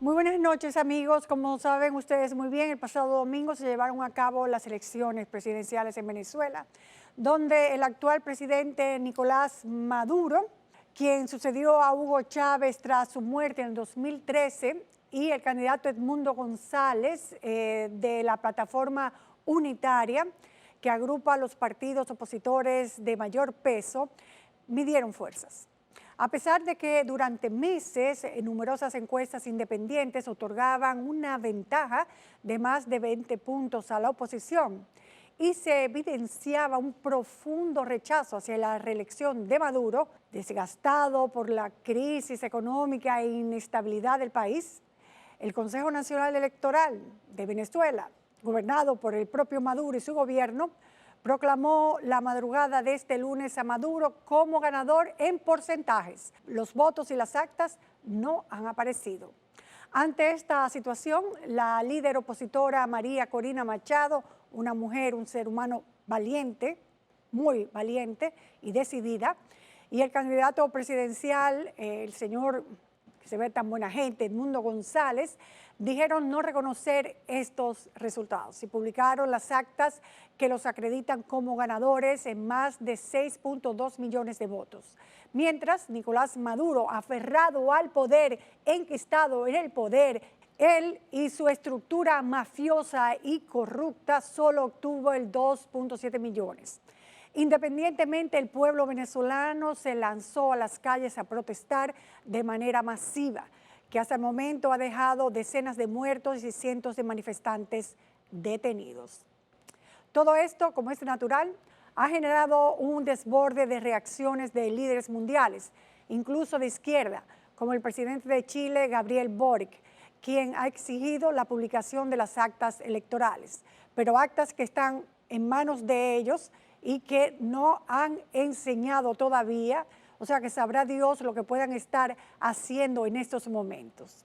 Muy buenas noches, amigos. Como saben ustedes muy bien, el pasado domingo se llevaron a cabo las elecciones presidenciales en Venezuela, donde el actual presidente Nicolás Maduro, quien sucedió a Hugo Chávez tras su muerte en el 2013, y el candidato Edmundo González de la plataforma unitaria, que agrupa a los partidos opositores de mayor peso, midieron fuerzas. A pesar de que durante meses numerosas encuestas independientes otorgaban una ventaja de más de 20 puntos a la oposición y se evidenciaba un profundo rechazo hacia la reelección de Maduro, desgastado por la crisis económica e inestabilidad del país, el Consejo Nacional Electoral de Venezuela, gobernado por el propio Maduro y su gobierno, proclamó la madrugada de este lunes a Maduro como ganador en porcentajes. Los votos y las actas no han aparecido. Ante esta situación, la líder opositora María Corina Machado, una mujer, un ser humano valiente, muy valiente y decidida, y el candidato presidencial, el señor que se ve tan buena gente, Edmundo González, dijeron no reconocer estos resultados y publicaron las actas que los acreditan como ganadores en más de 6.2 millones de votos. Mientras Nicolás Maduro, aferrado al poder, enquistado en el poder, él y su estructura mafiosa y corrupta solo obtuvo el 2.7 millones. Independientemente, el pueblo venezolano se lanzó a las calles a protestar de manera masiva, que hasta el momento ha dejado decenas de muertos y cientos de manifestantes detenidos. Todo esto, como es natural, ha generado un desborde de reacciones de líderes mundiales, incluso de izquierda, como el presidente de Chile, Gabriel Boric, quien ha exigido la publicación de las actas electorales, pero actas que están en manos de ellos y que no han enseñado todavía, o sea que sabrá Dios lo que puedan estar haciendo en estos momentos.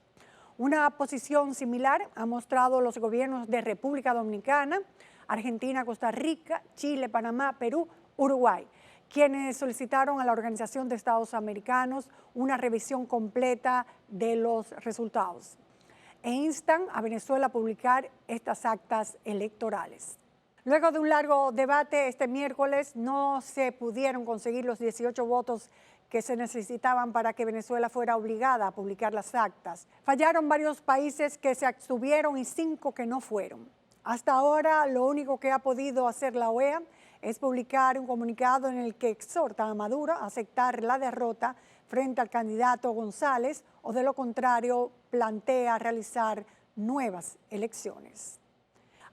Una posición similar han mostrado los gobiernos de República Dominicana, Argentina, Costa Rica, Chile, Panamá, Perú, Uruguay, quienes solicitaron a la Organización de Estados Americanos una revisión completa de los resultados e instan a Venezuela a publicar estas actas electorales. Luego de un largo debate este miércoles no se pudieron conseguir los 18 votos que se necesitaban para que Venezuela fuera obligada a publicar las actas. Fallaron varios países que se abstuvieron y 5 que no fueron. Hasta ahora lo único que ha podido hacer la OEA es publicar un comunicado en el que exhorta a Maduro a aceptar la derrota frente al candidato González o de lo contrario plantea realizar nuevas elecciones.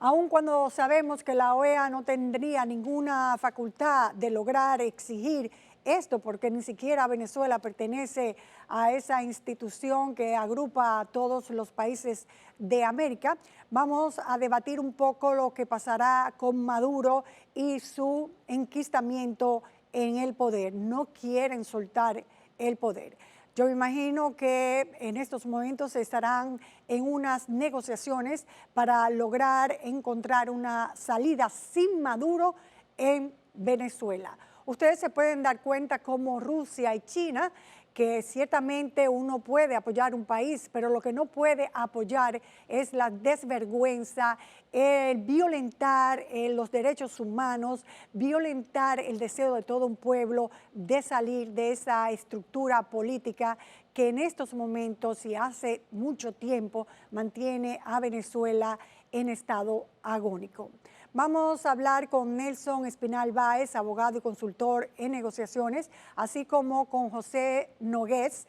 Aun cuando sabemos que la OEA no tendría ninguna facultad de lograr exigir esto, porque ni siquiera Venezuela pertenece a esa institución que agrupa a todos los países de América, vamos a debatir un poco lo que pasará con Maduro y su enquistamiento en el poder. No quieren soltar el poder. Yo me imagino que en estos momentos estarán en unas negociaciones para lograr encontrar una salida sin Maduro en Venezuela. Ustedes se pueden dar cuenta cómo Rusia y China, que ciertamente uno puede apoyar un país, pero lo que no puede apoyar es la desvergüenza, el violentar los derechos humanos, violentar el deseo de todo un pueblo de salir de esa estructura política que en estos momentos y hace mucho tiempo mantiene a Venezuela en estado agónico. Vamos a hablar con Nelson Espinal Báez, abogado y consultor en negociaciones, así como con José Nogués,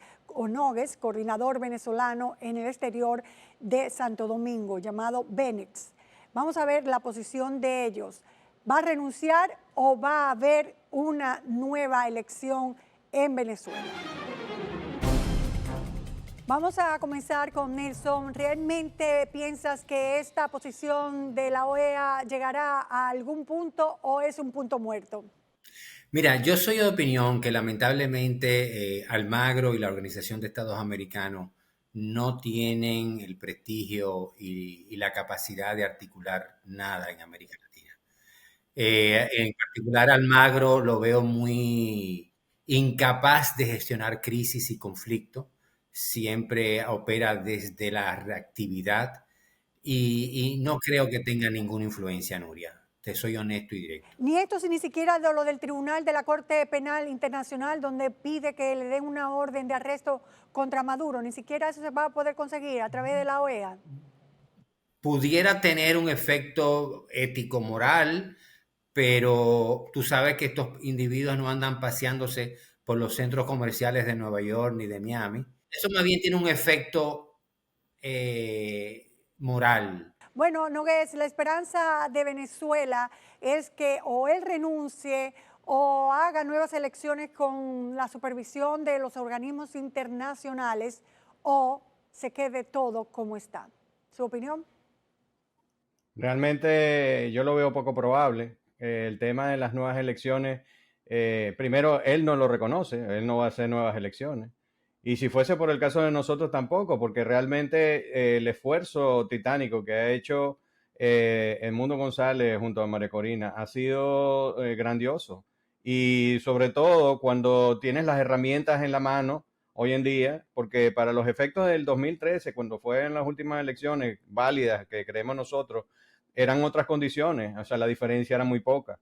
coordinador venezolano en el exterior de Santo Domingo, llamado Benex. Vamos a ver la posición de ellos. ¿Va a renunciar o va a haber una nueva elección en Venezuela? Vamos a comenzar con Nelson. ¿Realmente piensas que esta posición de la OEA llegará a algún punto o es un punto muerto? Mira, yo soy de opinión que lamentablemente Almagro y la Organización de Estados Americanos no tienen el prestigio y la capacidad de articular nada en América Latina. En particular, Almagro lo veo muy incapaz de gestionar crisis y conflicto. siempre opera desde la reactividad y no creo que tenga ninguna influencia, Nuria. Te soy honesto y directo. Ni esto, ni siquiera de lo del Tribunal de la Corte Penal Internacional, donde pide que le den una orden de arresto contra Maduro, ni siquiera eso se va a poder conseguir a través de la OEA. Pudiera tener un efecto ético-moral, pero tú sabes que estos individuos no andan paseándose por los centros comerciales de Nueva York ni de Miami. Eso más bien tiene un efecto moral. Bueno, Nogués, la esperanza de Venezuela es que o él renuncie o haga nuevas elecciones con la supervisión de los organismos internacionales o se quede todo como está. ¿Su opinión? Realmente yo lo veo poco probable. El tema de las nuevas elecciones, primero, él no lo reconoce, él no va a hacer nuevas elecciones. Y si fuese por el caso de nosotros tampoco, porque realmente el esfuerzo titánico que ha hecho Edmundo González junto a María Corina ha sido grandioso. Y sobre todo cuando tienes las herramientas en la mano hoy en día, porque para los efectos del 2013, cuando fue en las últimas elecciones válidas que creemos nosotros, eran otras condiciones, o sea, la diferencia era muy poca.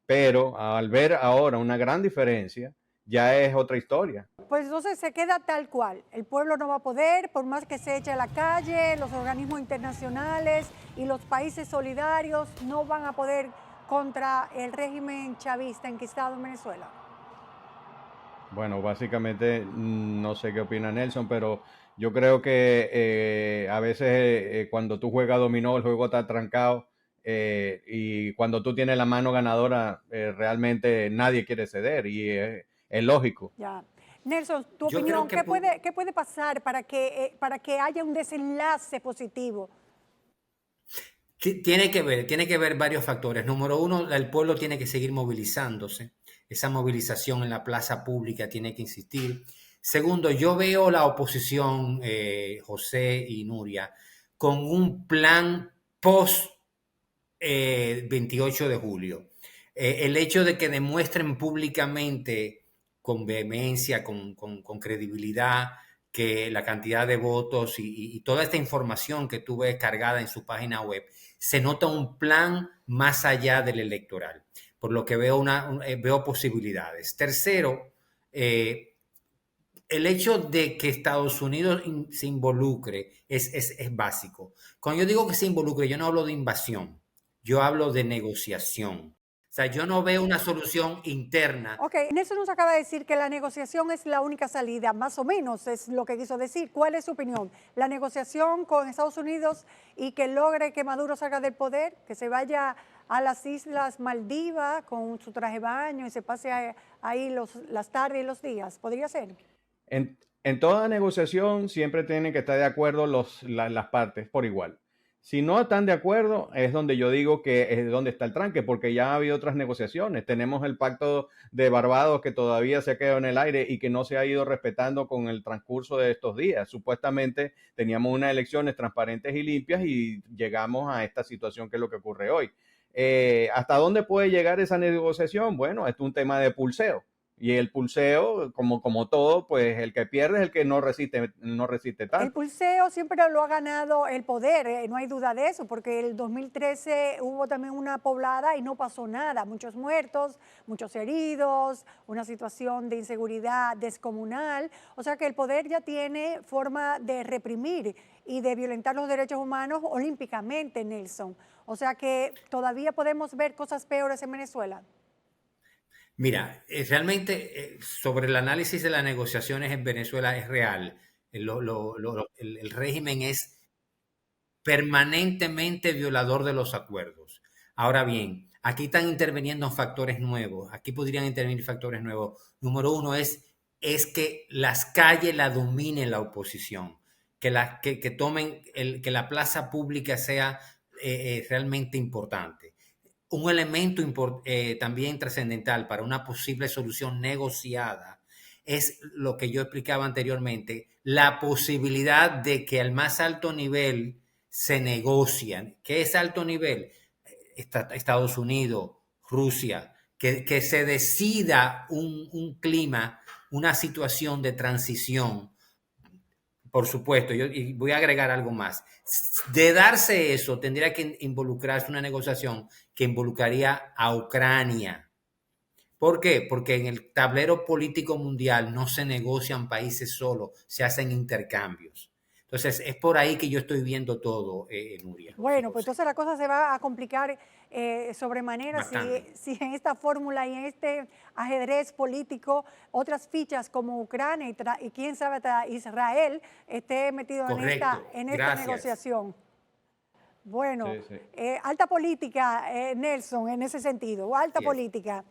Pero al ver ahora una gran diferencia, ya es otra historia. Pues entonces se queda tal cual. El pueblo no va a poder, por más que se eche a la calle, los organismos internacionales y los países solidarios no van a poder contra el régimen chavista enquistado en Venezuela. Bueno, básicamente no sé qué opina Nelson, pero yo creo que a veces cuando tú juegas dominó, el juego está trancado y cuando tú tienes la mano ganadora, realmente nadie quiere ceder y es lógico. Ya. Nelson, tu Yo creo opinión, que ¿qué puede pasar para que haya un desenlace positivo? tiene que ver varios factores. Número uno, el pueblo tiene que seguir movilizándose. Esa movilización en la plaza pública tiene que insistir. Segundo, yo veo la oposición, José y Nuria, con un plan post 28 de julio. El hecho de que demuestren públicamente con vehemencia, con credibilidad, que la cantidad de votos y toda esta información que tú ves cargada en su página web, se nota un plan más allá del electoral, por lo que veo posibilidades. Tercero, el hecho de que Estados Unidos se involucre es básico. Cuando yo digo que se involucre, yo no hablo de invasión, yo hablo de negociación. O sea, yo no veo una solución interna. Ok, Nelson nos acaba de decir que la negociación es la única salida, más o menos es lo que quiso decir. ¿Cuál es su opinión? ¿La negociación con Estados Unidos y que logre que Maduro salga del poder, que se vaya a las Islas Maldivas con su traje de baño y se pase ahí las tardes y los días? ¿Podría ser? En toda negociación siempre tienen que estar de acuerdo las partes por igual. Si no están de acuerdo, es donde yo digo que es donde está el tranque, porque ya ha habido otras negociaciones. Tenemos el pacto de Barbados que todavía se ha quedado en el aire y que no se ha ido respetando con el transcurso de estos días. Supuestamente teníamos unas elecciones transparentes y limpias y llegamos a esta situación que es lo que ocurre hoy. ¿Hasta dónde puede llegar esa negociación? Bueno, es un tema de pulseo. Y el pulseo, como todo, pues el que pierde es el que no resiste tanto. El pulseo siempre lo ha ganado el poder, no hay duda de eso, porque el 2013 hubo también una poblada y no pasó nada, muchos muertos, muchos heridos, una situación de inseguridad descomunal, o sea que el poder ya tiene forma de reprimir y de violentar los derechos humanos olímpicamente, Nelson. O sea que todavía podemos ver cosas peores en Venezuela. Mira, realmente sobre el análisis de las negociaciones en Venezuela es real. El régimen es permanentemente violador de los acuerdos. Ahora bien, aquí están interviniendo factores nuevos. Aquí podrían intervenir factores nuevos. Número uno es que las calles la domine la oposición, que que la plaza pública sea realmente importante. Un elemento también trascendental para una posible solución negociada es lo que yo explicaba anteriormente, la posibilidad de que al más alto nivel se negocian. ¿Qué es alto nivel? Estados Unidos, Rusia, que se decida un clima, una situación de transición Por supuesto, y voy a agregar algo más. De darse eso, tendría que involucrarse una negociación que involucraría a Ucrania. ¿Por qué? Porque en el tablero político mundial no se negocian países solos, se hacen intercambios. Entonces, es por ahí que yo estoy viendo todo, Nuria y Bueno, pues José. entonces la cosa se va a complicar sobremanera Bastante. si en esta fórmula y en este ajedrez político otras fichas como Ucrania y quién sabe hasta Israel esté metido Correcto. en esta Gracias. negociación. Bueno, Sí, sí. alta política, Nelson, en ese sentido, alta Así es. política.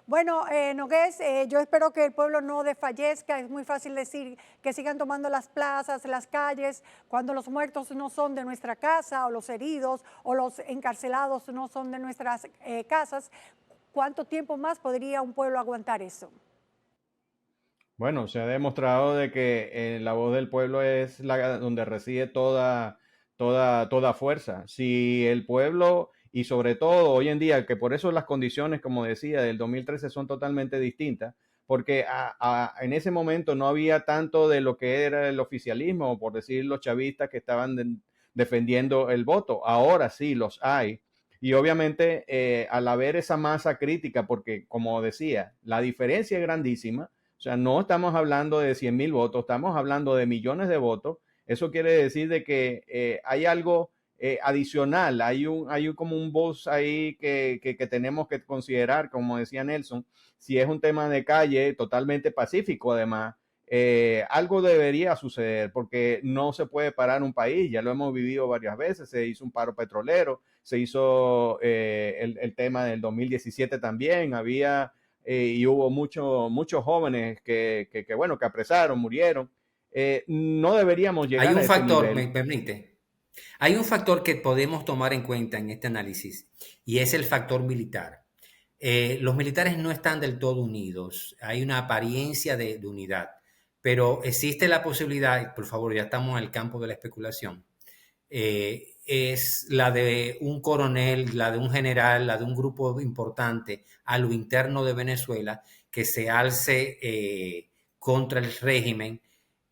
Bueno, Nogués, yo espero que el pueblo no desfallezca. Es muy fácil decir que sigan tomando las plazas, las calles, cuando los muertos no son de nuestra casa, o los heridos, o los encarcelados no son de nuestras casas. ¿Cuánto tiempo más podría un pueblo aguantar eso? Bueno, se ha demostrado de que la voz del pueblo es la donde reside toda fuerza. Si el pueblo, y sobre todo hoy en día, que por eso las condiciones, como decía, del 2013 son totalmente distintas, porque en ese momento no había tanto de lo que era el oficialismo, o por decir los chavistas que estaban defendiendo el voto. Ahora sí los hay. Y obviamente al haber esa masa crítica, porque como decía, la diferencia es grandísima, o sea, no estamos hablando de 100,000 votos, estamos hablando de millones de votos. Eso quiere decir de que hay algo adicional, hay como un voz ahí que tenemos que considerar, como decía Nelson, si es un tema de calle totalmente pacífico además, algo debería suceder porque no se puede parar un país, ya lo hemos vivido varias veces, se hizo un paro petrolero, se hizo el tema del 2017 también, había y hubo muchos jóvenes bueno, que apresaron, murieron. No deberíamos Hay llegar a un ese factor, me nivel. permite. Hay un factor que podemos tomar en cuenta en este análisis y es el factor militar. Los militares no están del todo unidos, hay una apariencia de unidad, pero existe la posibilidad, por favor, ya estamos en el campo de la especulación, es la de un coronel, la de un general, la de un grupo importante a lo interno de Venezuela que se alce contra el régimen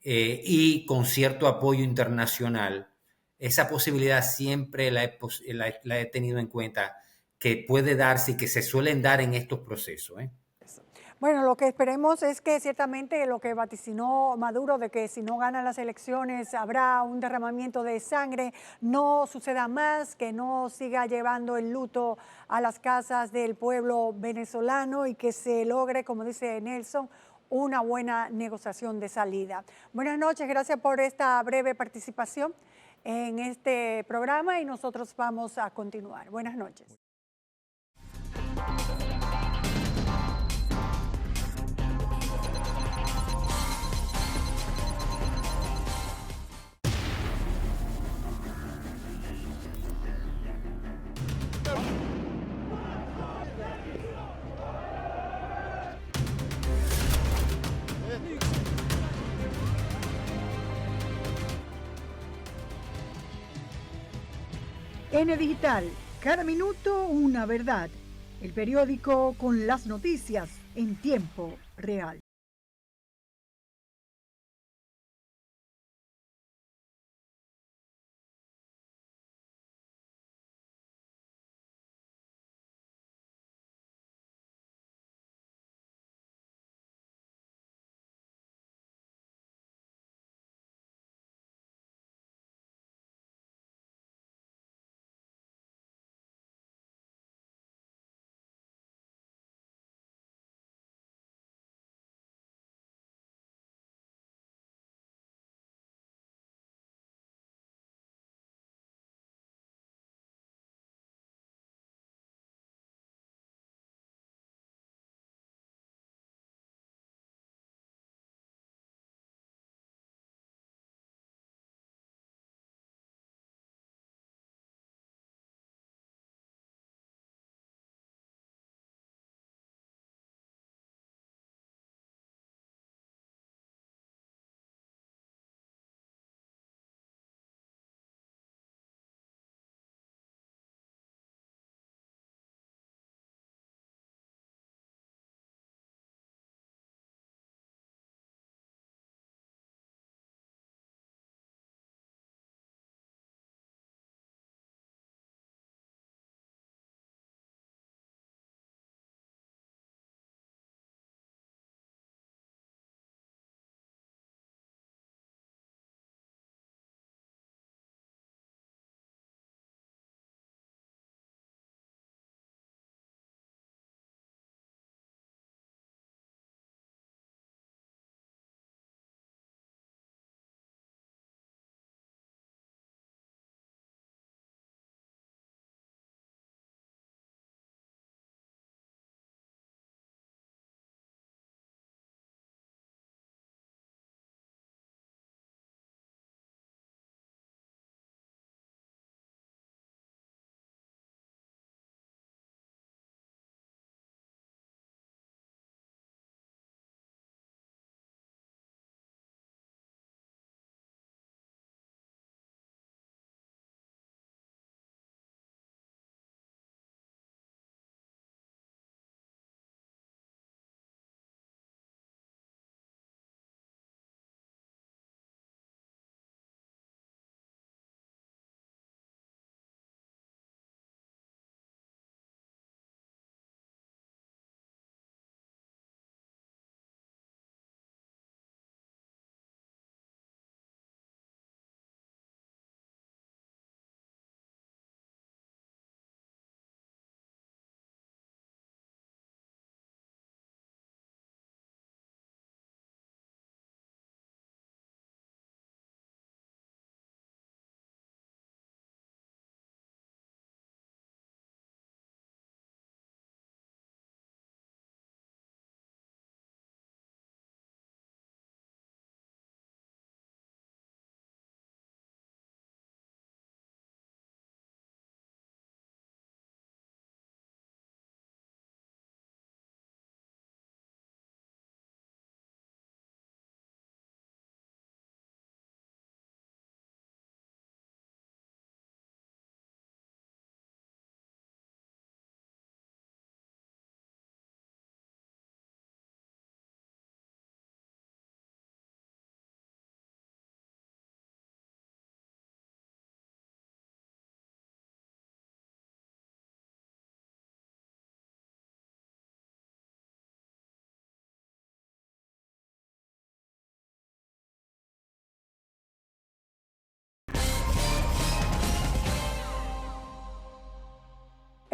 y con cierto apoyo internacional. Esa posibilidad siempre la he tenido en cuenta que puede darse y que se suelen dar en estos procesos. Bueno, lo que esperemos es que ciertamente lo que vaticinó Maduro de que si no gana las elecciones habrá un derramamiento de sangre, no suceda más, que no siga llevando el luto a las casas del pueblo venezolano y que se logre, como dice Nelson, una buena negociación de salida. Buenas noches, gracias por esta breve participación en este programa y nosotros vamos a continuar. Buenas noches. N Digital, cada minuto una verdad. El periódico con las noticias en tiempo real.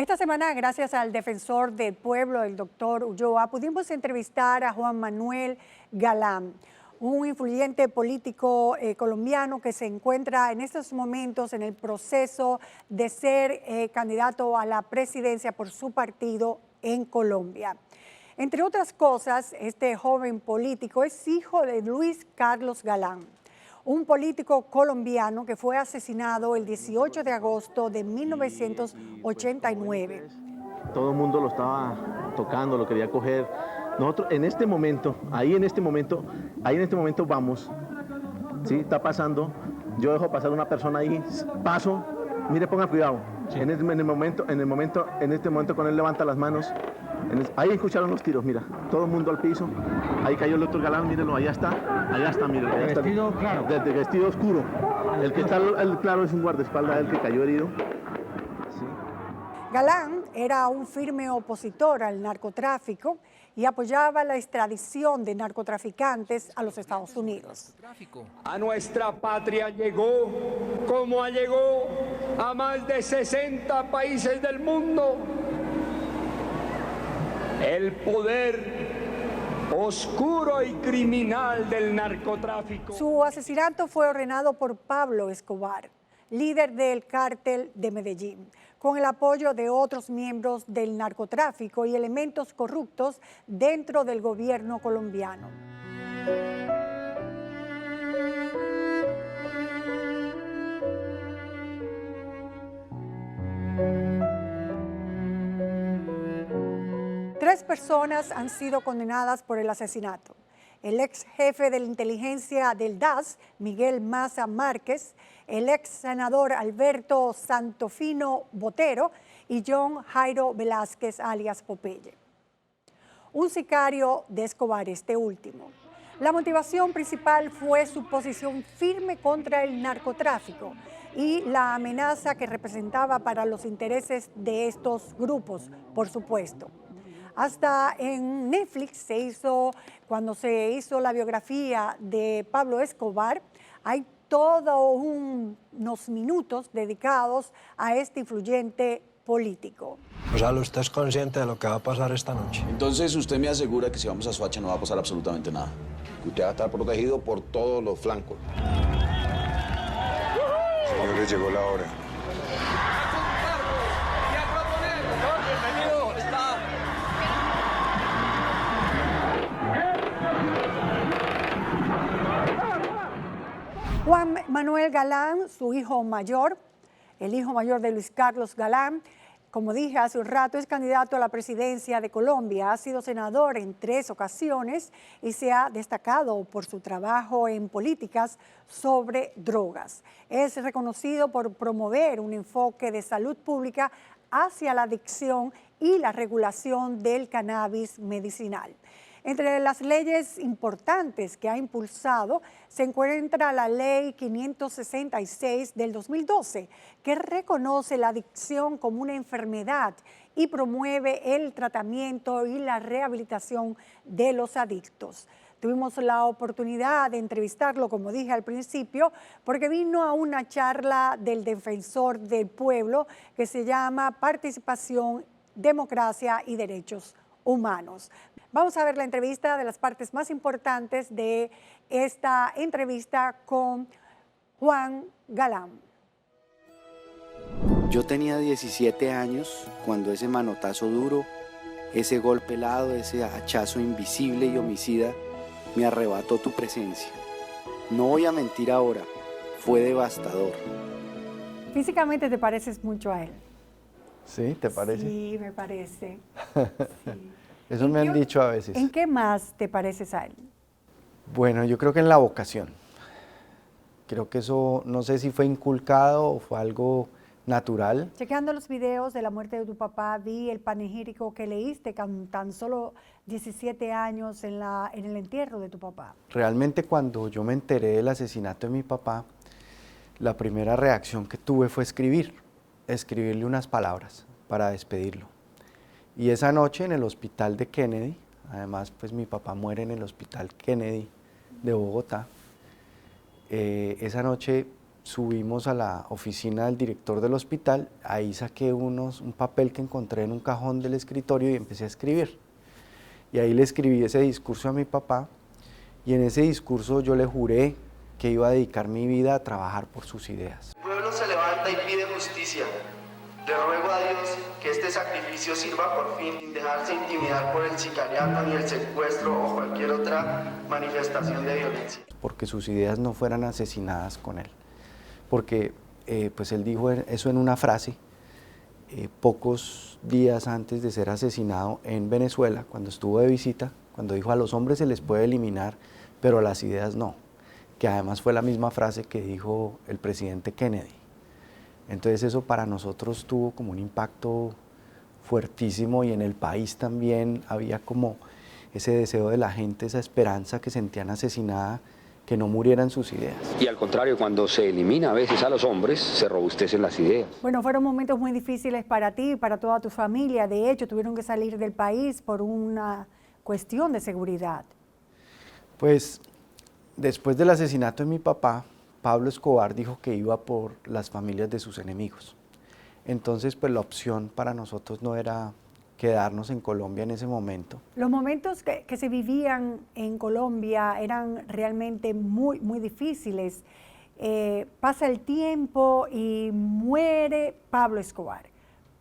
Esta semana, gracias al defensor del pueblo, el doctor Ulloa, pudimos entrevistar a Juan Manuel Galán, un influyente político colombiano que se encuentra en estos momentos en el proceso de ser candidato a la presidencia por su partido en Colombia. Entre otras cosas, este joven político es hijo de Luis Carlos Galán, un político colombiano que fue asesinado el 18 de agosto de 1989. Todo el mundo lo estaba tocando, lo quería coger. Nosotros en este momento vamos, ¿sí? Está pasando, yo dejo pasar una persona ahí, paso, mire, ponga cuidado. Sí. En este momento, cuando él levanta las manos, ahí escucharon los tiros, mira, todo el mundo al piso, ahí cayó el doctor Galán, mírenlo, allá está, mire. De vestido claro. De vestido oscuro. El que está el claro es un guardaespaldas, el que cayó herido. Sí. Galán era un firme opositor al narcotráfico y apoyaba la extradición de narcotraficantes a los Estados Unidos. A nuestra patria llegó, como llegó a más de 60 países del mundo, el poder oscuro y criminal del narcotráfico. Su asesinato fue ordenado por Pablo Escobar, líder del cártel de Medellín, con el apoyo de otros miembros del narcotráfico y elementos corruptos dentro del gobierno colombiano. Tres personas han sido condenadas por el asesinato. El ex jefe de la inteligencia del DAS, Miguel Maza Márquez, el ex senador Alberto Santofino Botero y John Jairo Velázquez, alias Popeye. Un sicario de Escobar, este último. La motivación principal fue su posición firme contra el narcotráfico y la amenaza que representaba para los intereses de estos grupos, por supuesto. Hasta en Netflix cuando se hizo la biografía de Pablo Escobar, hay todos unos minutos dedicados a este influyente político. O sea, ¿usted es consciente de lo que va a pasar esta noche? Entonces usted me asegura que si vamos a Soacha no va a pasar absolutamente nada. Que usted va a estar protegido por todos los flancos. Señores, llegó la hora. Juan Manuel Galán, su hijo mayor, el hijo mayor de Luis Carlos Galán, como dije hace un rato, es candidato a la presidencia de Colombia. Ha sido senador en 3 ocasiones y se ha destacado por su trabajo en políticas sobre drogas. Es reconocido por promover un enfoque de salud pública hacia la adicción y la regulación del cannabis medicinal. Entre las leyes importantes que ha impulsado se encuentra la Ley 566 del 2012, que reconoce la adicción como una enfermedad y promueve el tratamiento y la rehabilitación de los adictos. Tuvimos la oportunidad de entrevistarlo, como dije al principio, porque vino a una charla del defensor del pueblo que se llama Participación, Democracia y Derechos Humanos. Vamos a ver la entrevista de las partes más importantes de esta entrevista con Juan Galán. Yo tenía 17 años cuando ese manotazo duro, ese golpe helado, ese hachazo invisible y homicida me arrebató tu presencia. No voy a mentir ahora, fue devastador. Físicamente te pareces mucho a él. ¿Sí? ¿Te parece? Sí, me parece. Sí. Eso me han dicho a veces. ¿En qué más te pareces a él? Bueno, yo creo que en la vocación. Creo que eso, no sé si fue inculcado o fue algo natural. Chequeando los videos de la muerte de tu papá, vi el panegírico que leíste con tan solo 17 años en el entierro de tu papá. Realmente cuando yo me enteré del asesinato de mi papá, la primera reacción que tuve fue escribirle unas palabras para despedirlo. Y esa noche en el hospital de Kennedy, además pues mi papá muere en el hospital Kennedy de Bogotá, esa noche subimos a la oficina del director del hospital, ahí saqué un papel que encontré en un cajón del escritorio y empecé a escribir. Y ahí le escribí ese discurso a mi papá, y en ese discurso yo le juré que iba a dedicar mi vida a trabajar por sus ideas. El pueblo se levanta y pide justicia. Le ruego a Dios que este sacrificio sirva por fin, sin dejarse intimidar por el sicariato ni el secuestro o cualquier otra manifestación de violencia. Porque sus ideas no fueran asesinadas con él. Porque pues él dijo eso en una frase pocos días antes de ser asesinado en Venezuela, cuando estuvo de visita, cuando dijo: a los hombres se les puede eliminar, pero a las ideas no, que además fue la misma frase que dijo el presidente Kennedy. Entonces eso para nosotros tuvo como un impacto fuertísimo, y en el país también había como ese deseo de la gente, esa esperanza que sentían asesinada, que no murieran sus ideas. Y al contrario, cuando se elimina a veces a los hombres, se robustecen las ideas. Bueno, fueron momentos muy difíciles para ti y para toda tu familia. De hecho, tuvieron que salir del país por una cuestión de seguridad. Pues después del asesinato de mi papá, Pablo Escobar dijo que iba por las familias de sus enemigos. Entonces, pues la opción para nosotros no era quedarnos en Colombia en ese momento. Los momentos que se vivían en Colombia eran realmente muy difíciles. Pasa el tiempo y muere Pablo Escobar.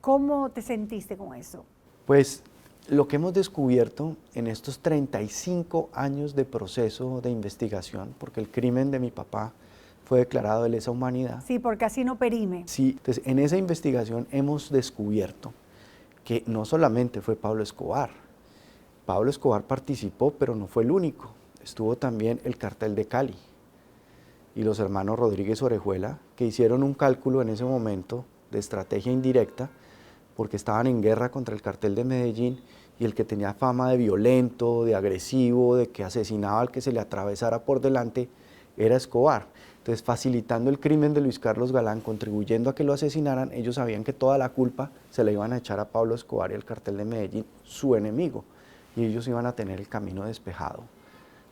¿Cómo te sentiste con eso? Pues lo que hemos descubierto en estos 35 años de proceso de investigación, porque el crimen de mi papá fue declarado de lesa humanidad. Sí, porque así no perime. Sí, entonces en esa investigación hemos descubierto que no solamente fue Pablo Escobar. Pablo Escobar participó, pero no fue el único. Estuvo también el Cartel de Cali y los hermanos Rodríguez Orejuela, que hicieron un cálculo en ese momento de estrategia indirecta, porque estaban en guerra contra el Cartel de Medellín, y el que tenía fama de violento, de agresivo, de que asesinaba al que se le atravesara por delante, era Escobar. Entonces, facilitando el crimen de Luis Carlos Galán, contribuyendo a que lo asesinaran, ellos sabían que toda la culpa se la iban a echar a Pablo Escobar y al Cartel de Medellín, su enemigo, y ellos iban a tener el camino despejado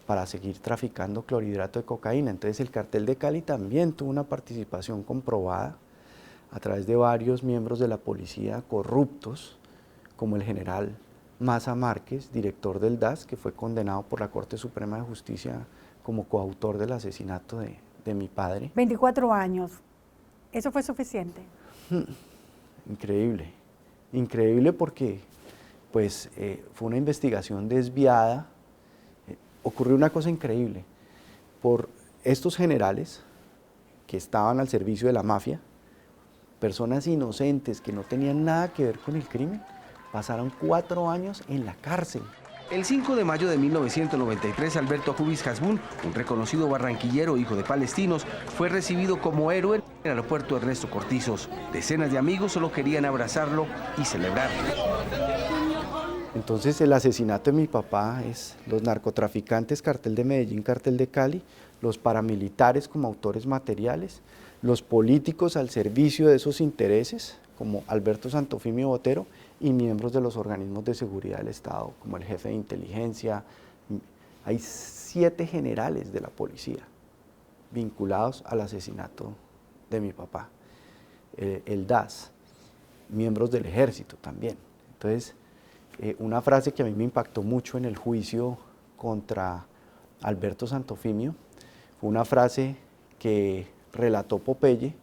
para seguir traficando clorhidrato de cocaína. Entonces, el Cartel de Cali también tuvo una participación comprobada a través de varios miembros de la policía corruptos, como el general Maza Márquez, director del DAS, que fue condenado por la Corte Suprema de Justicia como coautor del asesinato de mi padre. 24 años. ¿Eso fue suficiente? Increíble. Increíble porque pues, fue una investigación desviada. Ocurrió una cosa increíble. Por estos generales que estaban al servicio de la mafia, personas inocentes que no tenían nada que ver con el crimen, pasaron 4 años en la cárcel. El 5 de mayo de 1993, Alberto Jubis Hasbún, un reconocido barranquillero hijo de palestinos, fue recibido como héroe en el aeropuerto Ernesto Cortizos. Decenas de amigos solo querían abrazarlo y celebrarlo. Entonces el asesinato de mi papá es los narcotraficantes, Cartel de Medellín, Cartel de Cali, los paramilitares como autores materiales, los políticos al servicio de esos intereses, como Alberto Santofimio Botero, y miembros de los organismos de seguridad del Estado, como el jefe de inteligencia. Hay 7 generales de la policía vinculados al asesinato de mi papá. El DAS, miembros del ejército también. Entonces, una frase que a mí me impactó mucho en el juicio contra Alberto Santofimio fue una frase que relató Popeye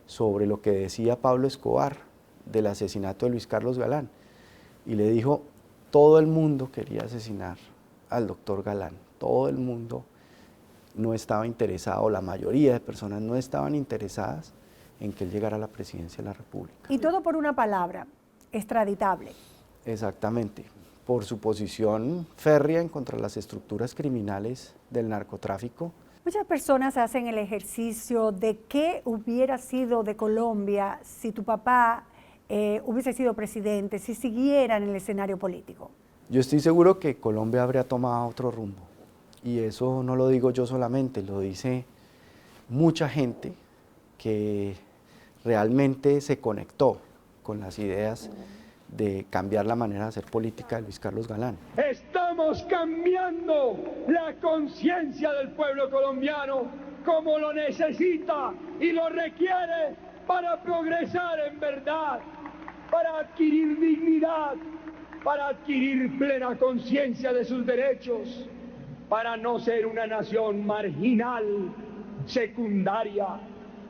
sobre lo que decía Pablo Escobar del asesinato de Luis Carlos Galán, y le dijo: todo el mundo quería asesinar al doctor Galán, todo el mundo no estaba interesado, la mayoría de personas no estaban interesadas en que él llegara a la presidencia de la República. Y todo por una palabra: extraditable. Exactamente, por su posición férrea en contra las estructuras criminales del narcotráfico. Muchas personas hacen el ejercicio de qué hubiera sido de Colombia si tu papá hubiese sido presidente, si siguiera en el escenario político. Yo estoy seguro que Colombia habría tomado otro rumbo, y eso no lo digo yo solamente, lo dice mucha gente que realmente se conectó con las ideas de cambiar la manera de hacer política de Luis Carlos Galán. Estamos estamos cambiando la conciencia del pueblo colombiano como lo necesita y lo requiere para progresar en verdad, para adquirir dignidad, para adquirir plena conciencia de sus derechos, para no ser una nación marginal, secundaria,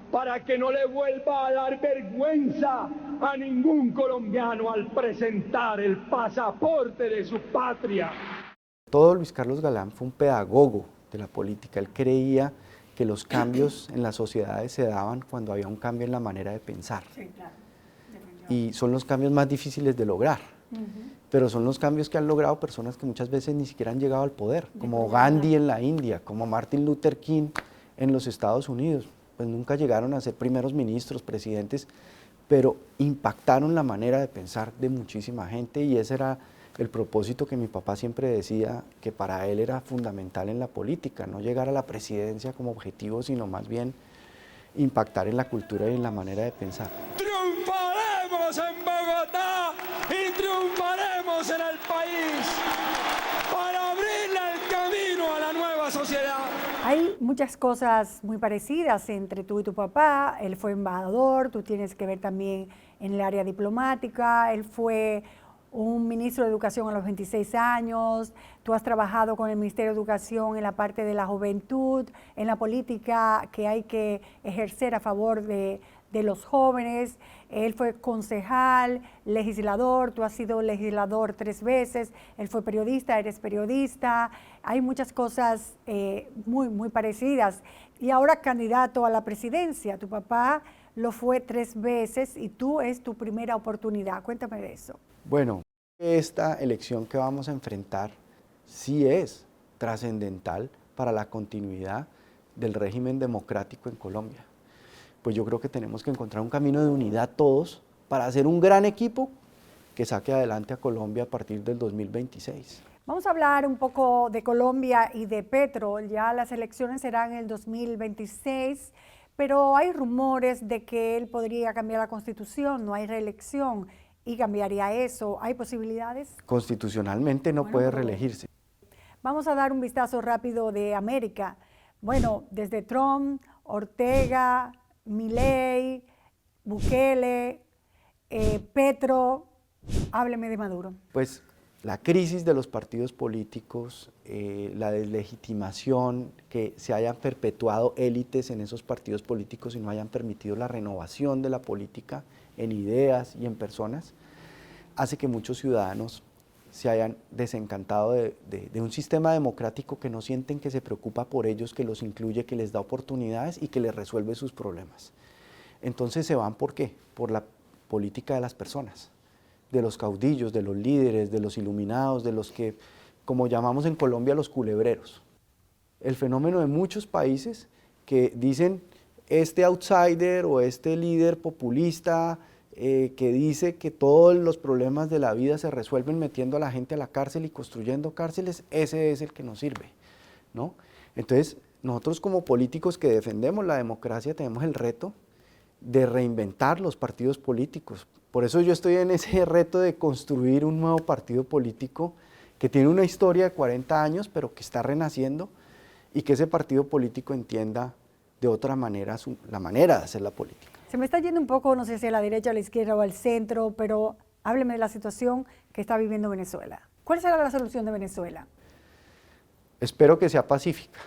para que no le vuelva a dar vergüenza a ningún colombiano al presentar el pasaporte de su patria. Todo Luis Carlos Galán fue un pedagogo de la política. Él creía que los cambios en las sociedades se daban cuando había un cambio en la manera de pensar. Sí, claro. Y son los cambios más difíciles de lograr. Pero son los cambios que han logrado personas que muchas veces ni siquiera han llegado al poder, como Gandhi en la India, como Martin Luther King en los Estados Unidos. Pues nunca llegaron a ser primeros ministros, presidentes, pero impactaron la manera de pensar de muchísima gente, y ese era el propósito que mi papá siempre decía, que para él era fundamental en la política, no llegar a la presidencia como objetivo, sino más bien impactar en la cultura y en la manera de pensar. Triunfaremos en Bogotá y triunfaremos en el país para abrirle el camino a la nueva sociedad. Hay muchas cosas muy parecidas entre tú y tu papá. Él fue embajador, tú tienes que ver también en el área diplomática. Él fue un ministro de Educación a los 26 años. Tú has trabajado con el Ministerio de Educación en la parte de la juventud, en la política que hay que ejercer a favor de los jóvenes. Él fue concejal, legislador, tú has sido legislador 3 veces, él fue periodista, eres periodista, hay muchas cosas muy parecidas. Y ahora candidato a la presidencia, tu papá lo fue 3 veces y tú es tu primera oportunidad. Cuéntame de eso. Bueno, esta elección que vamos a enfrentar sí es trascendental para la continuidad del régimen democrático en Colombia. Pues yo creo que tenemos que encontrar un camino de unidad todos para hacer un gran equipo que saque adelante a Colombia a partir del 2026. Vamos a hablar un poco de Colombia y de Petro. Ya las elecciones serán en el 2026, pero hay rumores de que él podría cambiar la Constitución, no hay reelección y cambiaría eso. ¿Hay posibilidades? Constitucionalmente no puede reelegirse. Vamos a dar un vistazo rápido de América. Bueno, desde Trump, Ortega, Milei, Bukele, Petro, hábleme de Maduro. Pues la crisis de los partidos políticos, la deslegitimación, que se hayan perpetuado élites en esos partidos políticos y no hayan permitido la renovación de la política en ideas y en personas, hace que muchos ciudadanos se hayan desencantado de un sistema democrático que no sienten que se preocupa por ellos, que los incluye, que les da oportunidades y que les resuelve sus problemas. Entonces se van, ¿por qué? Por la política de las personas, de los caudillos, de los líderes, de los iluminados, de los que, como llamamos en Colombia, los culebreros. El fenómeno de muchos países que dicen este outsider o este líder populista que dice que todos los problemas de la vida se resuelven metiendo a la gente a la cárcel y construyendo cárceles, ese es el que nos sirve, ¿no? Entonces, nosotros como políticos que defendemos la democracia tenemos el reto de reinventar los partidos políticos. Por eso yo estoy en ese reto de construir un nuevo partido político que tiene una historia de 40 años, pero que está renaciendo, y que ese partido político entienda de otra manera la manera de hacer la política. Se me está yendo un poco, no sé si a la derecha, a la izquierda o al centro, pero hábleme de la situación que está viviendo Venezuela. ¿Cuál será la solución de Venezuela? Espero que sea pacífica,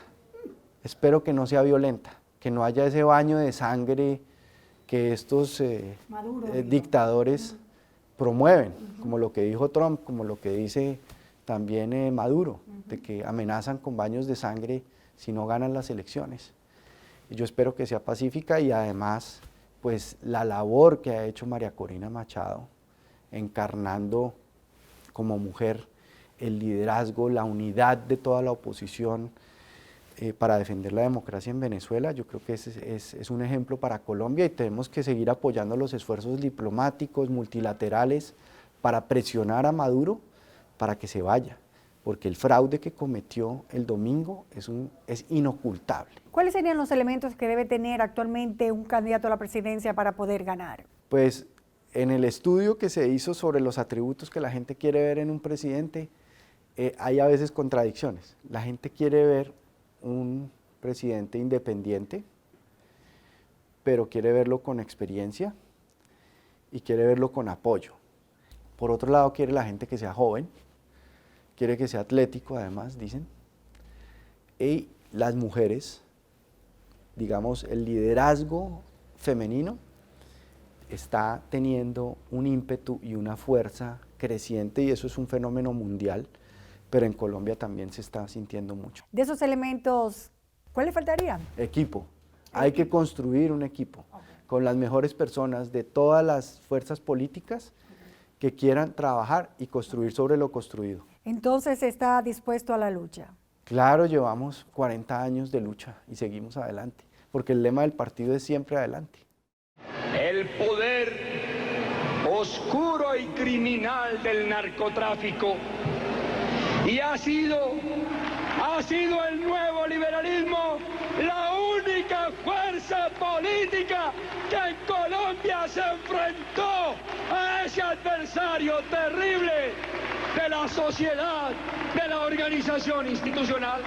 espero que no sea violenta, que no haya ese baño de sangre que estos dictadores promueven, como lo que dijo Trump, como lo que dice también Maduro, de que amenazan con baños de sangre si no ganan las elecciones. Y yo espero que sea pacífica, y además pues la labor que ha hecho María Corina Machado, encarnando como mujer el liderazgo, la unidad de toda la oposición para defender la democracia en Venezuela, yo creo que es un ejemplo para Colombia, y tenemos que seguir apoyando los esfuerzos diplomáticos, multilaterales, para presionar a Maduro para que se vaya, porque el fraude que cometió el domingo es inocultable. ¿Cuáles serían los elementos que debe tener actualmente un candidato a la presidencia para poder ganar? Pues en el estudio que se hizo sobre los atributos que la gente quiere ver en un presidente, hay a veces contradicciones. La gente quiere ver un presidente independiente, pero quiere verlo con experiencia y quiere verlo con apoyo. Por otro lado, quiere la gente que sea joven, quiere que sea atlético, además, dicen. Y las mujeres, digamos, el liderazgo femenino está teniendo un ímpetu y una fuerza creciente, y eso es un fenómeno mundial, pero en Colombia también se está sintiendo mucho. De esos elementos, ¿cuál le faltarían? Equipo. Hay que construir un equipo con las mejores personas de todas las fuerzas políticas que quieran trabajar y construir sobre lo construido. Entonces está dispuesto a la lucha. Claro, llevamos 40 años de lucha y seguimos adelante, porque el lema del partido es siempre adelante. El poder oscuro y criminal del narcotráfico y ha sido el nuevo liberalismo la única fuerza política que en Colombia se enfrentó a ese adversario terrible de la sociedad, de la organización institucional.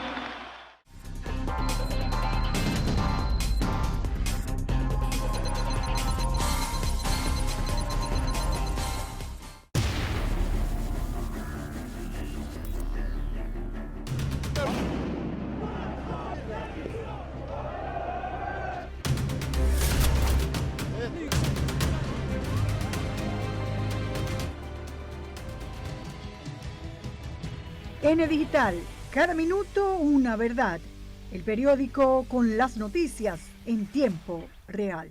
N Digital, cada minuto una verdad. El periódico con las noticias en tiempo real.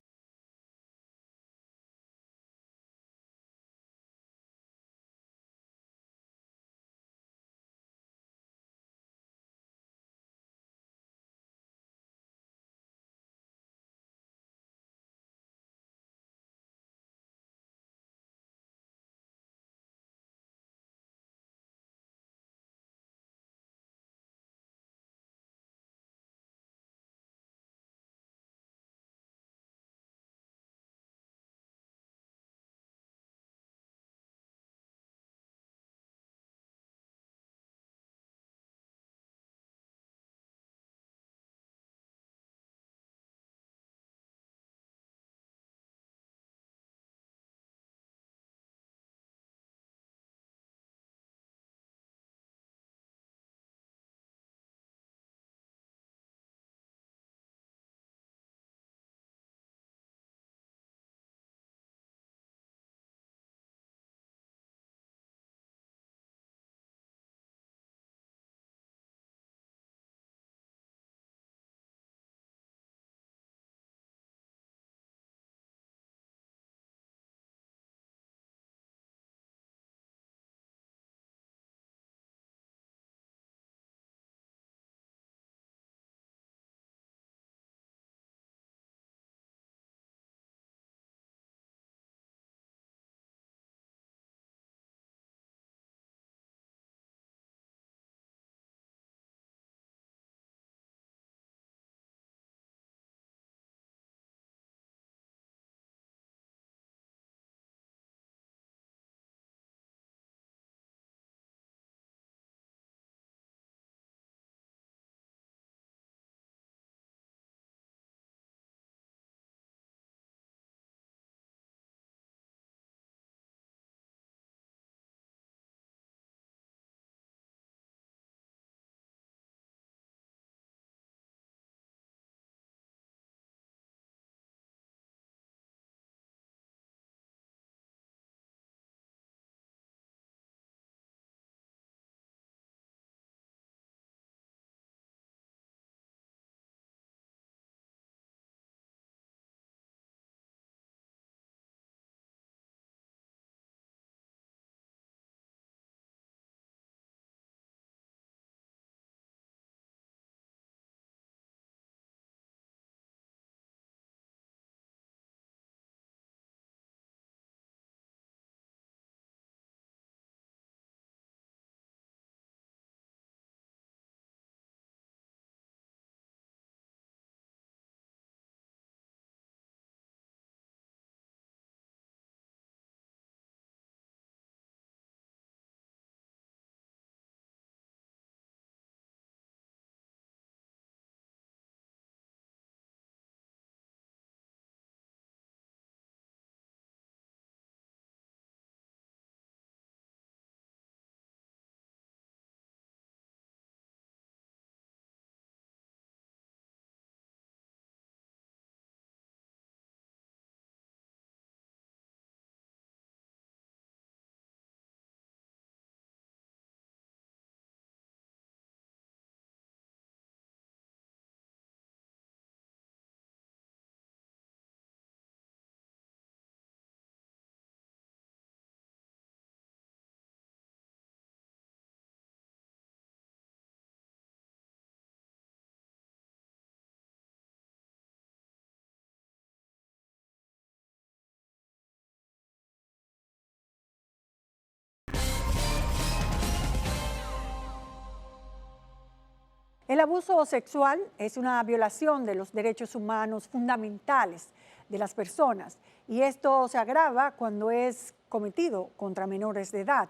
El abuso sexual es una violación de los derechos humanos fundamentales de las personas y esto se agrava cuando es cometido contra menores de edad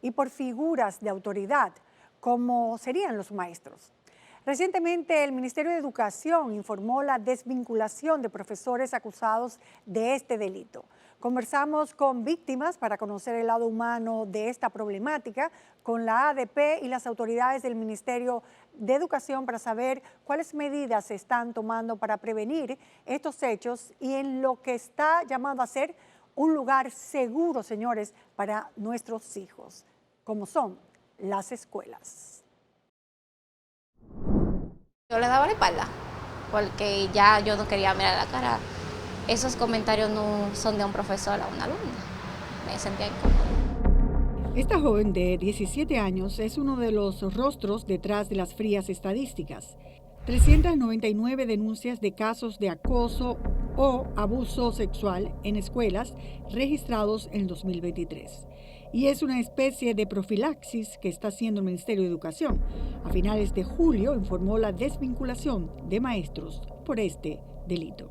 y por figuras de autoridad como serían los maestros. Recientemente, el Ministerio de Educación informó la desvinculación de profesores acusados de este delito. Conversamos con víctimas para conocer el lado humano de esta problemática, con la ADP y las autoridades del Ministerio de Educación para saber cuáles medidas se están tomando para prevenir estos hechos y en lo que está llamado a ser un lugar seguro, señores, para nuestros hijos, como son las escuelas. Yo le daba la espalda porque ya yo no quería mirar la cara. Esos comentarios no son de un profesor a una alumna. Me sentía incómoda. Esta joven de 17 años es uno de los rostros detrás de las frías estadísticas. 399 denuncias de casos de acoso o abuso sexual en escuelas registrados en 2023. Y es una especie de profilaxis que está haciendo el Ministerio de Educación. A finales de julio informó la desvinculación de maestros por este delito.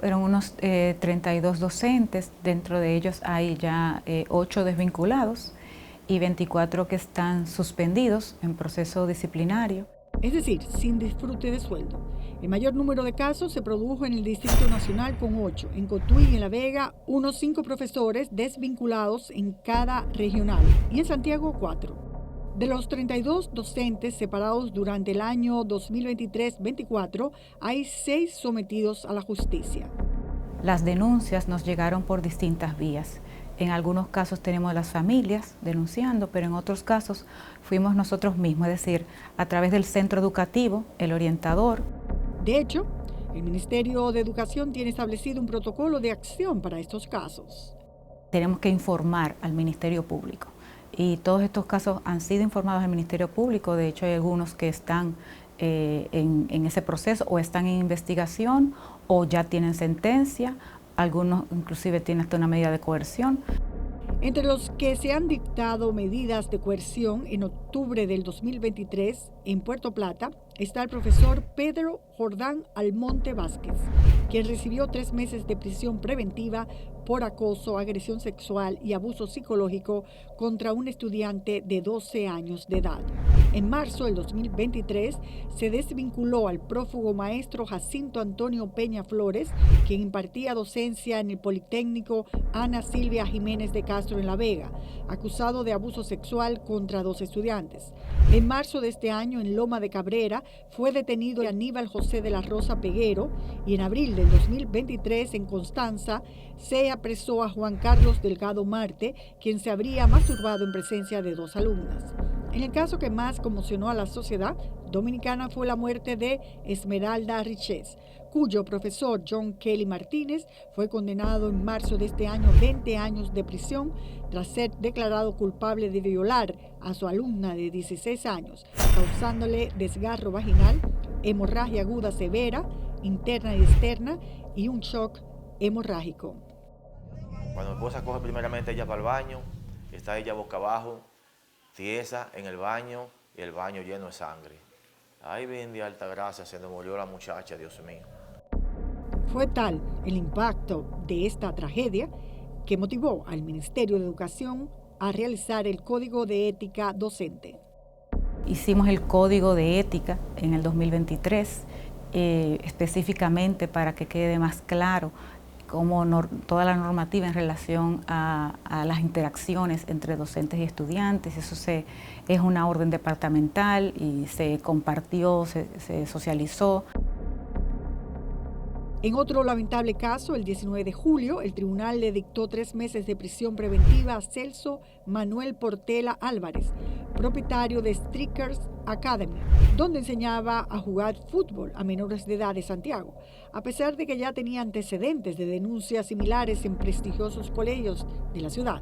Eran unos 32 docentes, dentro de ellos hay ya 8 desvinculados y 24 que están suspendidos en proceso disciplinario. Es decir, sin disfrute de sueldo. El mayor número de casos se produjo en el Distrito Nacional con 8, en Cotuí y en La Vega, unos 5 profesores desvinculados en cada regional y en Santiago 4. De los 32 docentes separados durante el año 2023-24, hay 6 sometidos a la justicia. Las denuncias nos llegaron por distintas vías. En algunos casos tenemos las familias denunciando, pero en otros casos fuimos nosotros mismos, es decir, a través del centro educativo, el orientador. De hecho, el Ministerio de Educación tiene establecido un protocolo de acción para estos casos. Tenemos que informar al Ministerio Público y todos estos casos han sido informados al Ministerio Público. De hecho, hay algunos que están en ese proceso o están en investigación o ya tienen sentencia. Algunos inclusive tienen hasta una medida de coerción. Entre los que se han dictado medidas de coerción en octubre del 2023 en Puerto Plata está el profesor Pedro Jordán Almonte Vázquez, quien recibió 3 meses de prisión preventiva por acoso, agresión sexual y abuso psicológico contra un estudiante de 12 años de edad. En marzo del 2023 se desvinculó al prófugo maestro Jacinto Antonio Peña Flores, quien impartía docencia en el Politécnico Ana Silvia Jiménez de Castro en La Vega, acusado de abuso sexual contra 2 estudiantes. En marzo de este año, en Loma de Cabrera, fue detenido Aníbal José de la Rosa Peguero y en abril del 2023 en Constanza se apresó a Juan Carlos Delgado Marte, quien se habría masturbado en presencia de 2 alumnas. En el caso que más conmocionó a la sociedad dominicana fue la muerte de Esmeralda Richez, cuyo profesor John Kelly Martínez fue condenado en marzo de este año a 20 años de prisión tras ser declarado culpable de violar a su alumna de 16 años, causándole desgarro vaginal, hemorragia aguda severa, interna y externa y un shock hemorrágico. Cuando mi esposa coge primeramente ella para el baño, está ella boca abajo, tiesa en el baño y el baño lleno de sangre. Ay, bien de alta gracia, se nos murió la muchacha, Dios mío. Fue tal el impacto de esta tragedia que motivó al Ministerio de Educación a realizar el Código de Ética Docente. Hicimos el Código de Ética en el 2023, específicamente para que quede más claro como toda la normativa en relación a las interacciones entre docentes y estudiantes. Eso es una orden departamental y se compartió, se socializó. En otro lamentable caso, el 19 de julio, el tribunal le dictó 3 meses de prisión preventiva a Celso Manuel Portela Álvarez, propietario de Strikers Academy, donde enseñaba a jugar fútbol a menores de edad de Santiago, a pesar de que ya tenía antecedentes de denuncias similares en prestigiosos colegios de la ciudad,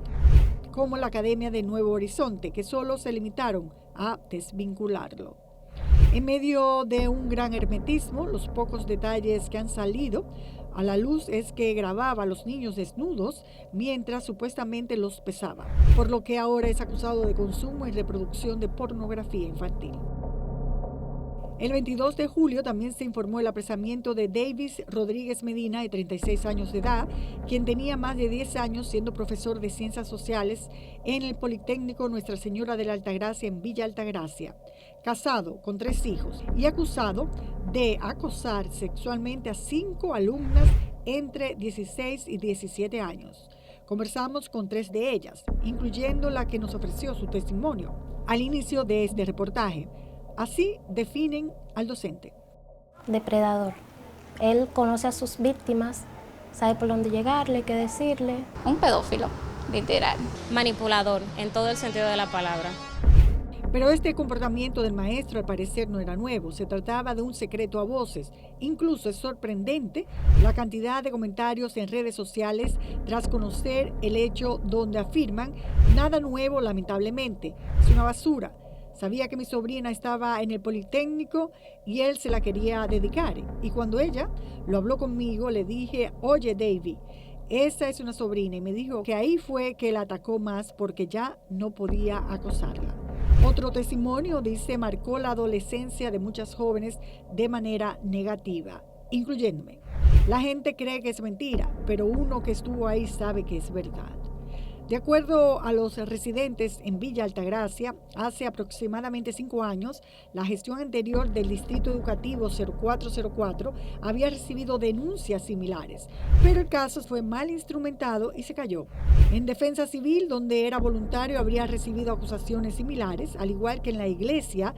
como la Academia de Nuevo Horizonte, que solo se limitaron a desvincularlo. En medio de un gran hermetismo, los pocos detalles que han salido a la luz es que grababa a los niños desnudos mientras supuestamente los pesaba, por lo que ahora es acusado de consumo y reproducción de pornografía infantil. El 22 de julio también se informó el apresamiento de Davis Rodríguez Medina, de 36 años de edad, quien tenía más de 10 años siendo profesor de Ciencias Sociales en el Politécnico Nuestra Señora de la Altagracia en Villa Altagracia, casado con 3 hijos y acusado de acosar sexualmente a 5 alumnas entre 16 y 17 años. Conversamos con 3 de ellas, incluyendo la que nos ofreció su testimonio al inicio de este reportaje. Así definen al docente. Depredador. Él conoce a sus víctimas, sabe por dónde llegarle, qué decirle. Un pedófilo, literal. Manipulador, en todo el sentido de la palabra. Pero este comportamiento del maestro al parecer no era nuevo, se trataba de un secreto a voces. Incluso es sorprendente la cantidad de comentarios en redes sociales tras conocer el hecho donde afirman: nada nuevo lamentablemente, es una basura. Sabía que mi sobrina estaba en el Politécnico y él se la quería dedicar. Y cuando ella lo habló conmigo, le dije: oye, David, esa es una sobrina. Y me dijo que ahí fue que la atacó más porque ya no podía acosarla. Otro testimonio, dice, marcó la adolescencia de muchas jóvenes de manera negativa, incluyéndome. La gente cree que es mentira, pero uno que estuvo ahí sabe que es verdad. De acuerdo a los residentes en Villa Altagracia, hace aproximadamente 5 años, la gestión anterior del Distrito Educativo 0404 había recibido denuncias similares, pero el caso fue mal instrumentado y se cayó. En Defensa Civil, donde era voluntario, habría recibido acusaciones similares, al igual que en la iglesia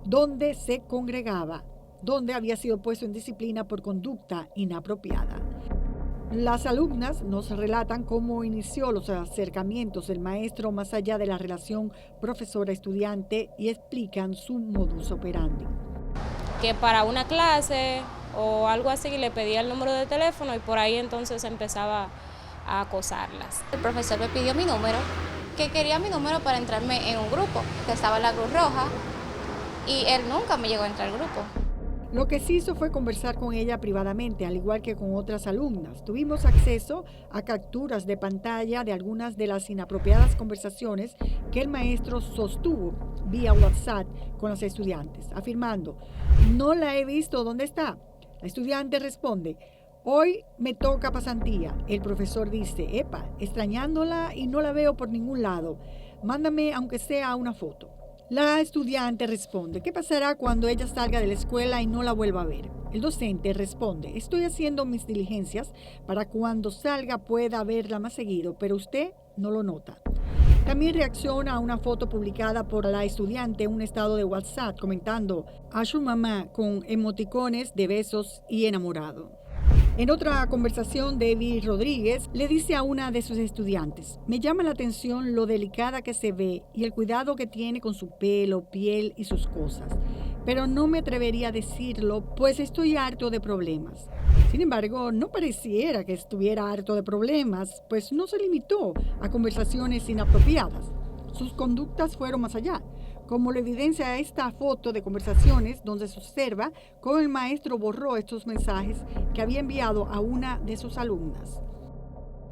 donde se congregaba, donde había sido puesto en disciplina por conducta inapropiada. Las alumnas nos relatan cómo inició los acercamientos del maestro más allá de la relación profesora-estudiante y explican su modus operandi. Que para una clase o algo así le pedía el número de teléfono y por ahí entonces empezaba a acosarlas. El profesor me pidió mi número, que quería mi número para entrarme en un grupo, que estaba en la Cruz Roja, y él nunca me llegó a entrar al grupo. Lo que se hizo fue conversar con ella privadamente, al igual que con otras alumnas. Tuvimos acceso a capturas de pantalla de algunas de las inapropiadas conversaciones que el maestro sostuvo vía WhatsApp con los estudiantes, afirmando: no la he visto, ¿dónde está? La estudiante responde: hoy me toca pasantía. El profesor dice: epa, extrañándola y no la veo por ningún lado. Mándame aunque sea una foto. La estudiante responde: ¿qué pasará cuando ella salga de la escuela y no la vuelva a ver? El docente responde: estoy haciendo mis diligencias para cuando salga pueda verla más seguido, pero usted no lo nota. También reacciona a una foto publicada por la estudiante en un estado de WhatsApp comentando a su mamá con emoticones de besos y enamorado. En otra conversación, David Rodríguez le dice a una de sus estudiantes: me llama la atención lo delicada que se ve y el cuidado que tiene con su pelo, piel y sus cosas, pero no me atrevería a decirlo, pues estoy harto de problemas. Sin embargo, no pareciera que estuviera harto de problemas, pues no se limitó a conversaciones inapropiadas. Sus conductas fueron más allá, como lo evidencia esta foto de conversaciones donde se observa cómo el maestro borró estos mensajes que había enviado a una de sus alumnas.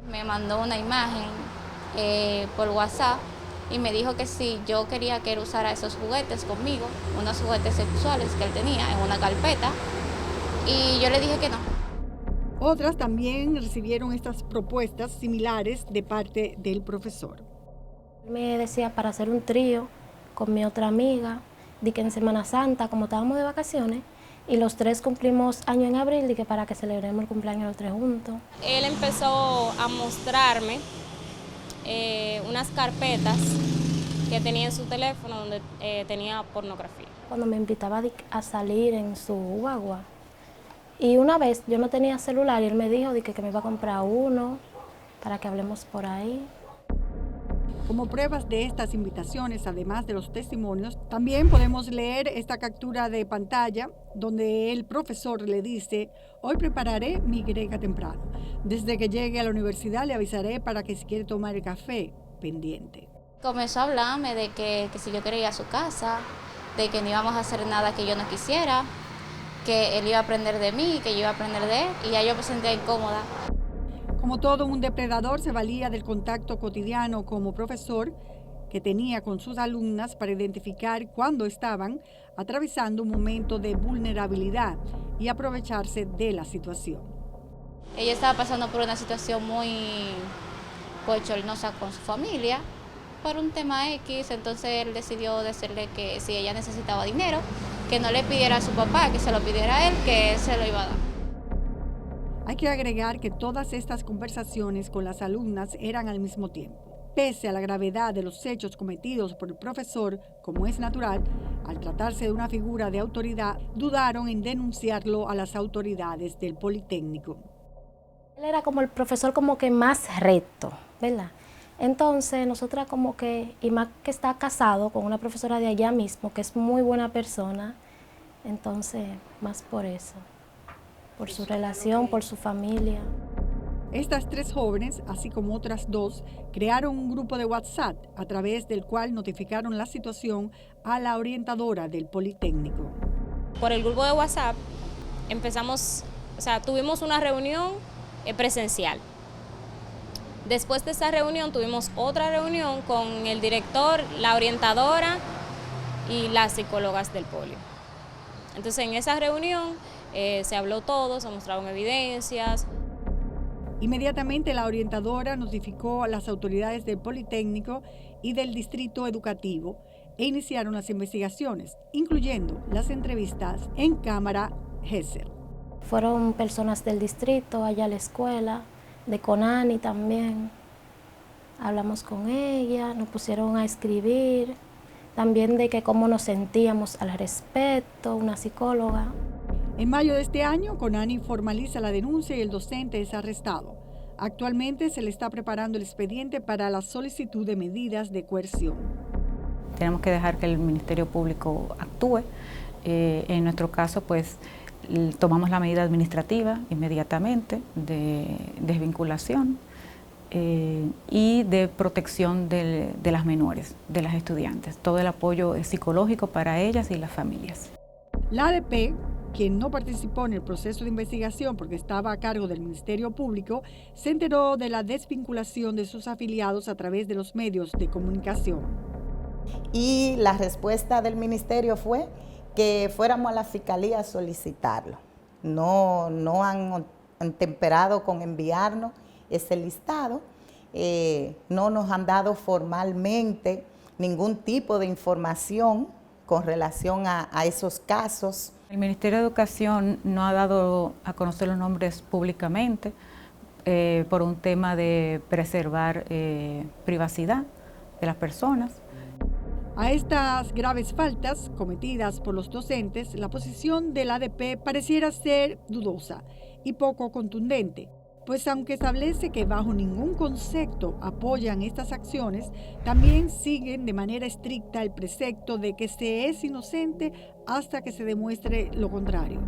Me mandó una imagen por WhatsApp y me dijo que si yo quería que él usara esos juguetes conmigo, unos juguetes sexuales que él tenía en una carpeta, y yo le dije que no. Otras también recibieron estas propuestas similares de parte del profesor. Me decía para hacer un trío con mi otra amiga, de que en Semana Santa, como estábamos de vacaciones, y los 3 cumplimos año en abril, de que para que celebremos el cumpleaños los 3 juntos. Él empezó a mostrarme unas carpetas que tenía en su teléfono donde tenía pornografía. Cuando me invitaba a salir en su guagua, y una vez yo no tenía celular y él me dijo que me iba a comprar uno para que hablemos por ahí. Como pruebas de estas invitaciones, además de los testimonios, también podemos leer esta captura de pantalla donde el profesor le dice: hoy prepararé mi greca temprano. Desde que llegue a la universidad le avisaré para que si quiere tomar el café, pendiente. Comenzó a hablarme de que si yo quería ir a su casa, de que no íbamos a hacer nada que yo no quisiera, que él iba a aprender de mí, que yo iba a aprender de él, y ya yo me sentía incómoda. Como todo un depredador, se valía del contacto cotidiano como profesor que tenía con sus alumnas para identificar cuándo estaban atravesando un momento de vulnerabilidad y aprovecharse de la situación. Ella estaba pasando por una situación muy bochornosa con su familia, por un tema X, entonces él decidió decirle que si ella necesitaba dinero, que no le pidiera a su papá, que se lo pidiera a él, que él se lo iba a dar. Hay que agregar que todas estas conversaciones con las alumnas eran al mismo tiempo. Pese a la gravedad de los hechos cometidos por el profesor, como es natural, al tratarse de una figura de autoridad, dudaron en denunciarlo a las autoridades del Politécnico. Él era como el profesor como que más recto, ¿verdad? Entonces nosotras como que, y más que está casado con una profesora de allá mismo, que es muy buena persona, entonces más por eso, por su relación, por su familia. Estas 3 jóvenes, así como otras 2, crearon un grupo de WhatsApp a través del cual notificaron la situación a la orientadora del Politécnico. Por el grupo de WhatsApp tuvimos una reunión presencial. Después de esa reunión tuvimos otra reunión con el director, la orientadora y las psicólogas del Poli. Entonces en esa reunión se habló todo, se mostraron evidencias. Inmediatamente la orientadora notificó a las autoridades del Politécnico y del Distrito Educativo e iniciaron las investigaciones, incluyendo las entrevistas en cámara GESEL. Fueron personas del distrito allá a la escuela, de Conani también. Hablamos con ella, nos pusieron a escribir, también de que cómo nos sentíamos al respecto, una psicóloga. En mayo de este año, Conani formaliza la denuncia y el docente es arrestado. Actualmente se le está preparando el expediente para la solicitud de medidas de coerción. Tenemos que dejar que el Ministerio Público actúe. En nuestro caso, pues, tomamos la medida administrativa inmediatamente de desvinculación y de protección de las menores, de las estudiantes. Todo el apoyo psicológico para ellas y las familias. La ADP, quien no participó en el proceso de investigación porque estaba a cargo del Ministerio Público, se enteró de la desvinculación de sus afiliados a través de los medios de comunicación. Y la respuesta del ministerio fue que fuéramos a la fiscalía a solicitarlo. No han temperado con enviarnos ese listado, no nos han dado formalmente ningún tipo de información con relación a esos casos. El Ministerio de Educación no ha dado a conocer los nombres públicamente por un tema de preservar privacidad de las personas. A estas graves faltas cometidas por los docentes, la posición del ADP pareciera ser dudosa y poco contundente, pues aunque establece que bajo ningún concepto apoyan estas acciones, también siguen de manera estricta el precepto de que se es inocente hasta que se demuestre lo contrario,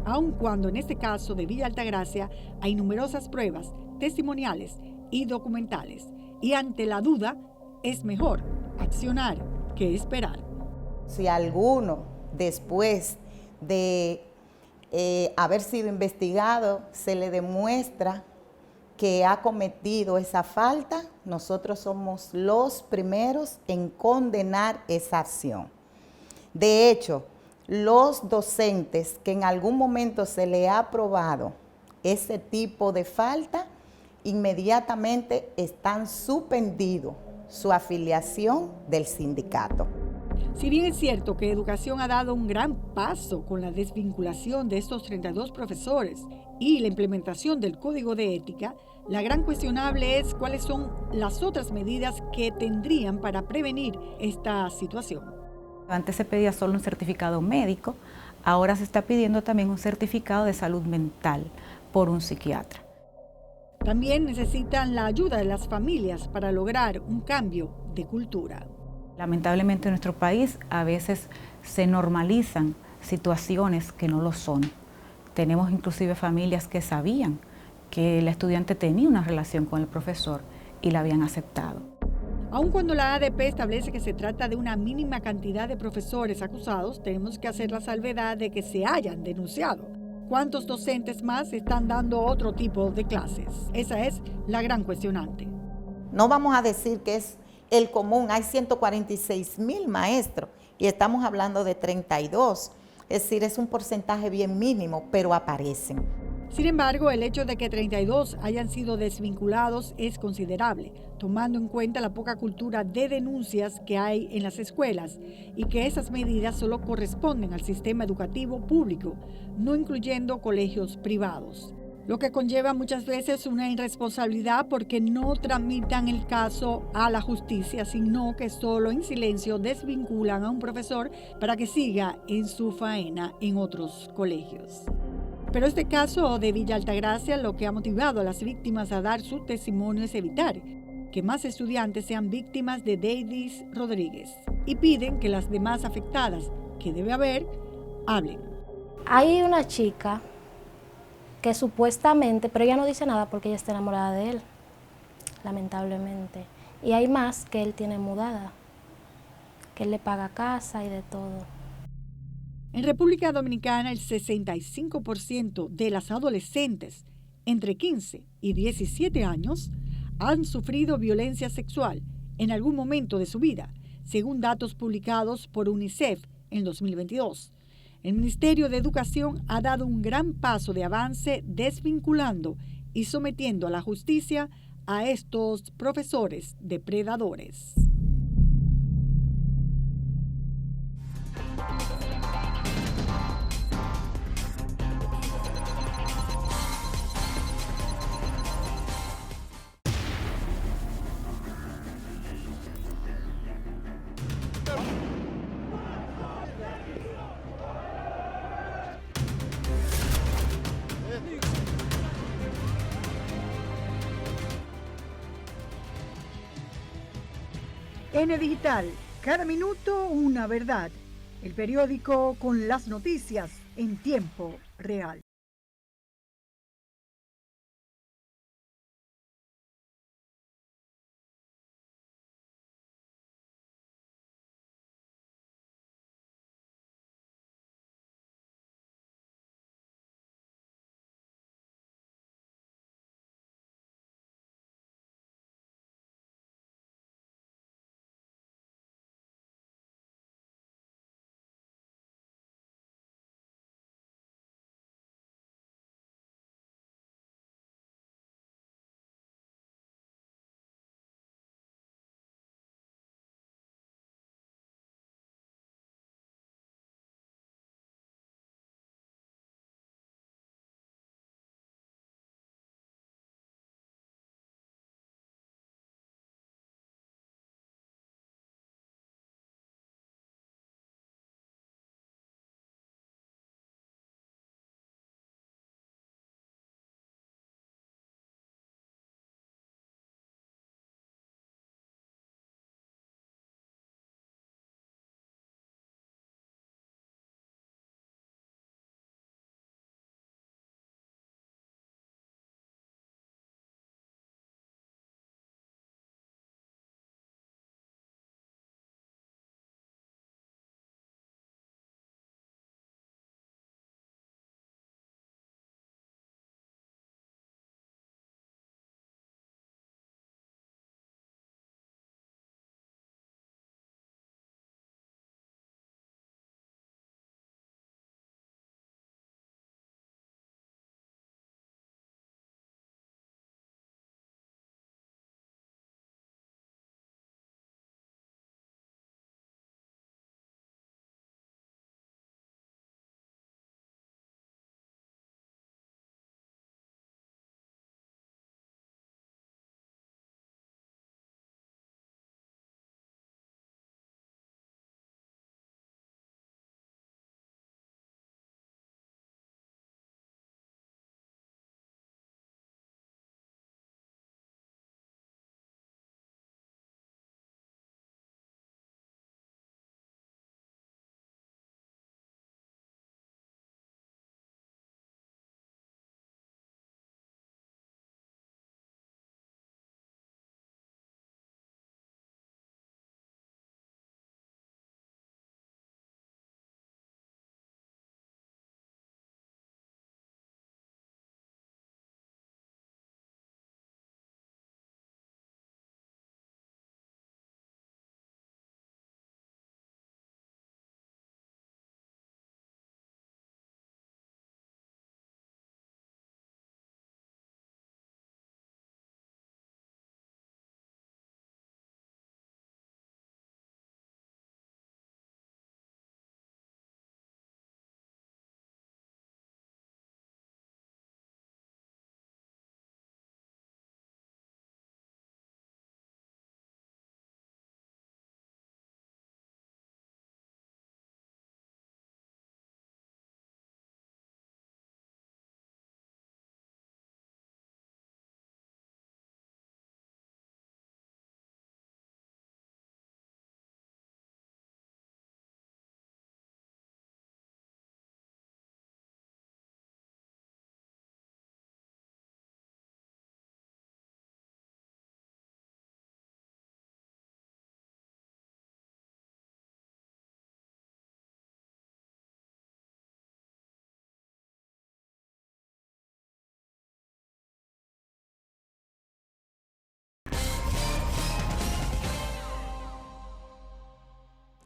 aun cuando en este caso de Villa Altagracia hay numerosas pruebas testimoniales y documentales, y ante la duda es mejor accionar que esperar. Si alguno después de haber sido investigado se le demuestra que ha cometido esa falta, nosotros somos los primeros en condenar esa acción. De hecho, los docentes que en algún momento se le ha probado ese tipo de falta, inmediatamente están suspendidos su afiliación del sindicato. Si bien es cierto que Educación ha dado un gran paso con la desvinculación de estos 32 profesores y la implementación del Código de Ética, la gran cuestionable es cuáles son las otras medidas que tendrían para prevenir esta situación. Antes se pedía solo un certificado médico, ahora se está pidiendo también un certificado de salud mental por un psiquiatra. También necesitan la ayuda de las familias para lograr un cambio de cultura. Lamentablemente en nuestro país a veces se normalizan situaciones que no lo son. Tenemos inclusive familias que sabían que la estudiante tenía una relación con el profesor y la habían aceptado. Aun cuando la ADP establece que se trata de una mínima cantidad de profesores acusados, tenemos que hacer la salvedad de que se hayan denunciado. ¿Cuántos docentes más están dando otro tipo de clases? Esa es la gran cuestionante. No vamos a decir que es el común, hay 146,000 maestros y estamos hablando de 32. Es decir, es un porcentaje bien mínimo, pero aparecen. Sin embargo, el hecho de que 32 hayan sido desvinculados es considerable, tomando en cuenta la poca cultura de denuncias que hay en las escuelas y que esas medidas solo corresponden al sistema educativo público, no incluyendo colegios privados. Lo que conlleva muchas veces una irresponsabilidad porque no tramitan el caso a la justicia, sino que solo en silencio desvinculan a un profesor para que siga en su faena en otros colegios. Pero este caso de Villa Altagracia, lo que ha motivado a las víctimas a dar su testimonio es evitar que más estudiantes sean víctimas de Davis Rodríguez y piden que las demás afectadas, que debe haber, hablen. Hay una chica que supuestamente, pero ella no dice nada porque ella está enamorada de él, lamentablemente. Y hay más que él tiene mudada, que él le paga casa y de todo. En República Dominicana, el 65% de las adolescentes entre 15 y 17 años han sufrido violencia sexual en algún momento de su vida, según datos publicados por UNICEF en 2022. El Ministerio de Educación ha dado un gran paso de avance desvinculando y sometiendo a la justicia a estos profesores depredadores. N Digital, cada minuto una verdad. El periódico con las noticias en tiempo real.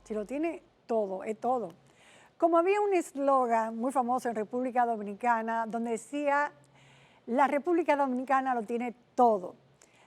Si lo tiene todo, es todo. Como había un eslogan muy famoso en República Dominicana donde decía, la República Dominicana lo tiene todo.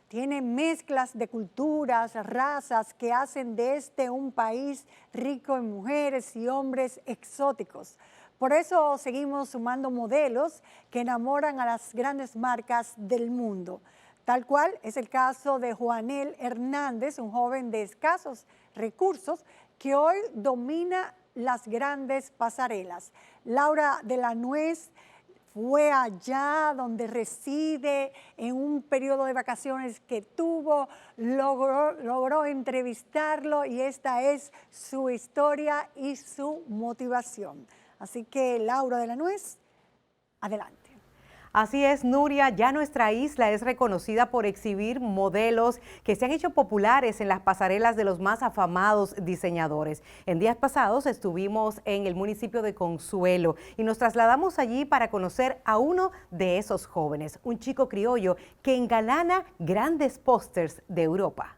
Tiene mezclas de culturas, razas que hacen de este un país rico en mujeres y hombres exóticos. Por eso seguimos sumando modelos que enamoran a las grandes marcas del mundo. Tal cual es el caso de Juanel Hernández, un joven de escasos recursos que hoy domina las grandes pasarelas. Laura de la Nuez fue allá donde reside en un periodo de vacaciones que tuvo, logró entrevistarlo y esta es su historia y su motivación. Así que Laura de la Nuez, adelante. Así es, Nuria, ya nuestra isla es reconocida por exhibir modelos que se han hecho populares en las pasarelas de los más afamados diseñadores. En días pasados estuvimos en el municipio de Consuelo y nos trasladamos allí para conocer a uno de esos jóvenes, un chico criollo que engalana grandes pósters de Europa.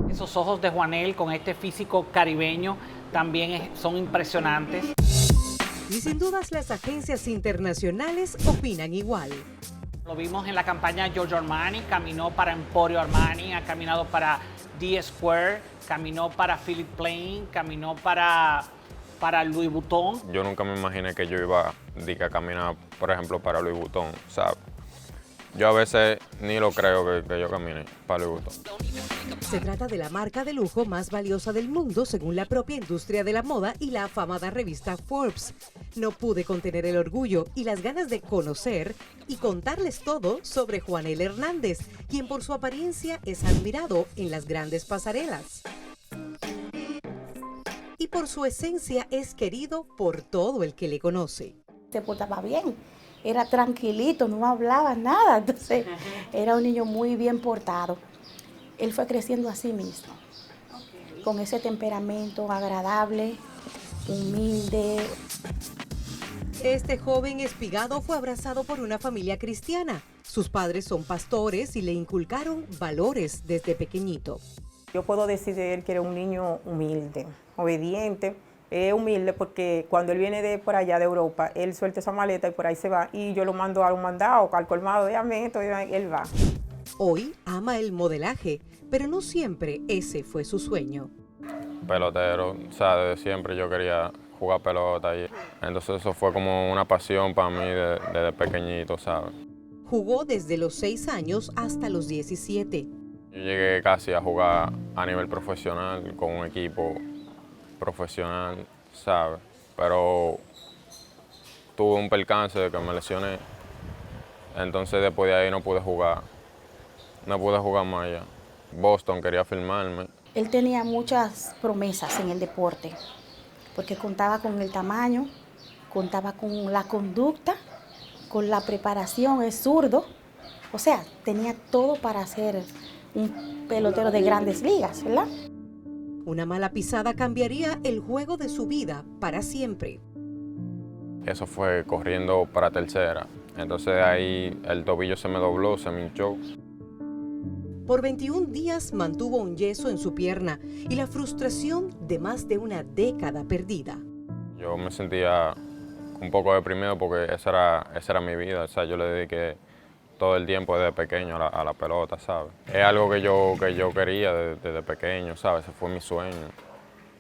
Esos ojos de Juanel con este físico caribeño también son impresionantes. Y sin dudas las agencias internacionales opinan igual. Lo vimos en la campaña Giorgio Armani, caminó para Emporio Armani, ha caminado para D-Square, caminó para Philip Plein, caminó para Louis Vuitton. Yo nunca me imaginé que yo iba a caminar, por ejemplo, para Louis Vuitton, ¿sabes? Yo a veces ni lo creo que yo camine para Louis Vuitton. Se trata de la marca de lujo más valiosa del mundo según la propia industria de la moda y la afamada revista Forbes. No pude contener el orgullo y las ganas de conocer y contarles todo sobre Juanel Hernández, quien por su apariencia es admirado en las grandes pasarelas. Y por su esencia es querido por todo el que le conoce. Se portaba bien. Era tranquilito, no hablaba nada, entonces era un niño muy bien portado. Él fue creciendo así mismo, con ese temperamento agradable, humilde. Este joven espigado fue abrazado por una familia cristiana. Sus padres son pastores y le inculcaron valores desde pequeñito. Yo puedo decir de él que era un niño humilde, obediente. Humilde porque cuando él viene de por allá de Europa, él suelta esa maleta y por ahí se va y yo lo mando a un mandado, al colmado de Amento, y él va. Hoy ama el modelaje, pero no siempre ese fue su sueño. Pelotero, o sea, desde siempre yo quería jugar pelota y entonces eso fue como una pasión para mí desde pequeñito, ¿sabes? Jugó desde los 6 años hasta los 17. Yo llegué casi a jugar a nivel profesional con un equipo profesional, ¿sabes? Pero tuve un percance de que me lesioné, entonces después de ahí no pude jugar más allá. Boston quería firmarme. Él tenía muchas promesas en el deporte, porque contaba con el tamaño, contaba con la conducta, con la preparación, es zurdo, o sea, tenía todo para ser un pelotero de grandes ligas, ¿verdad? Una mala pisada cambiaría el juego de su vida para siempre. Eso fue corriendo para tercera. Entonces ahí el tobillo se me dobló, se me hinchó. Por 21 días mantuvo un yeso en su pierna y la frustración de más de una década perdida. Yo me sentía un poco deprimido porque esa era mi vida. O sea, yo le dediqué todo el tiempo desde pequeño a la pelota, ¿sabes? Es algo que yo quería desde pequeño, ¿sabes? Ese fue mi sueño.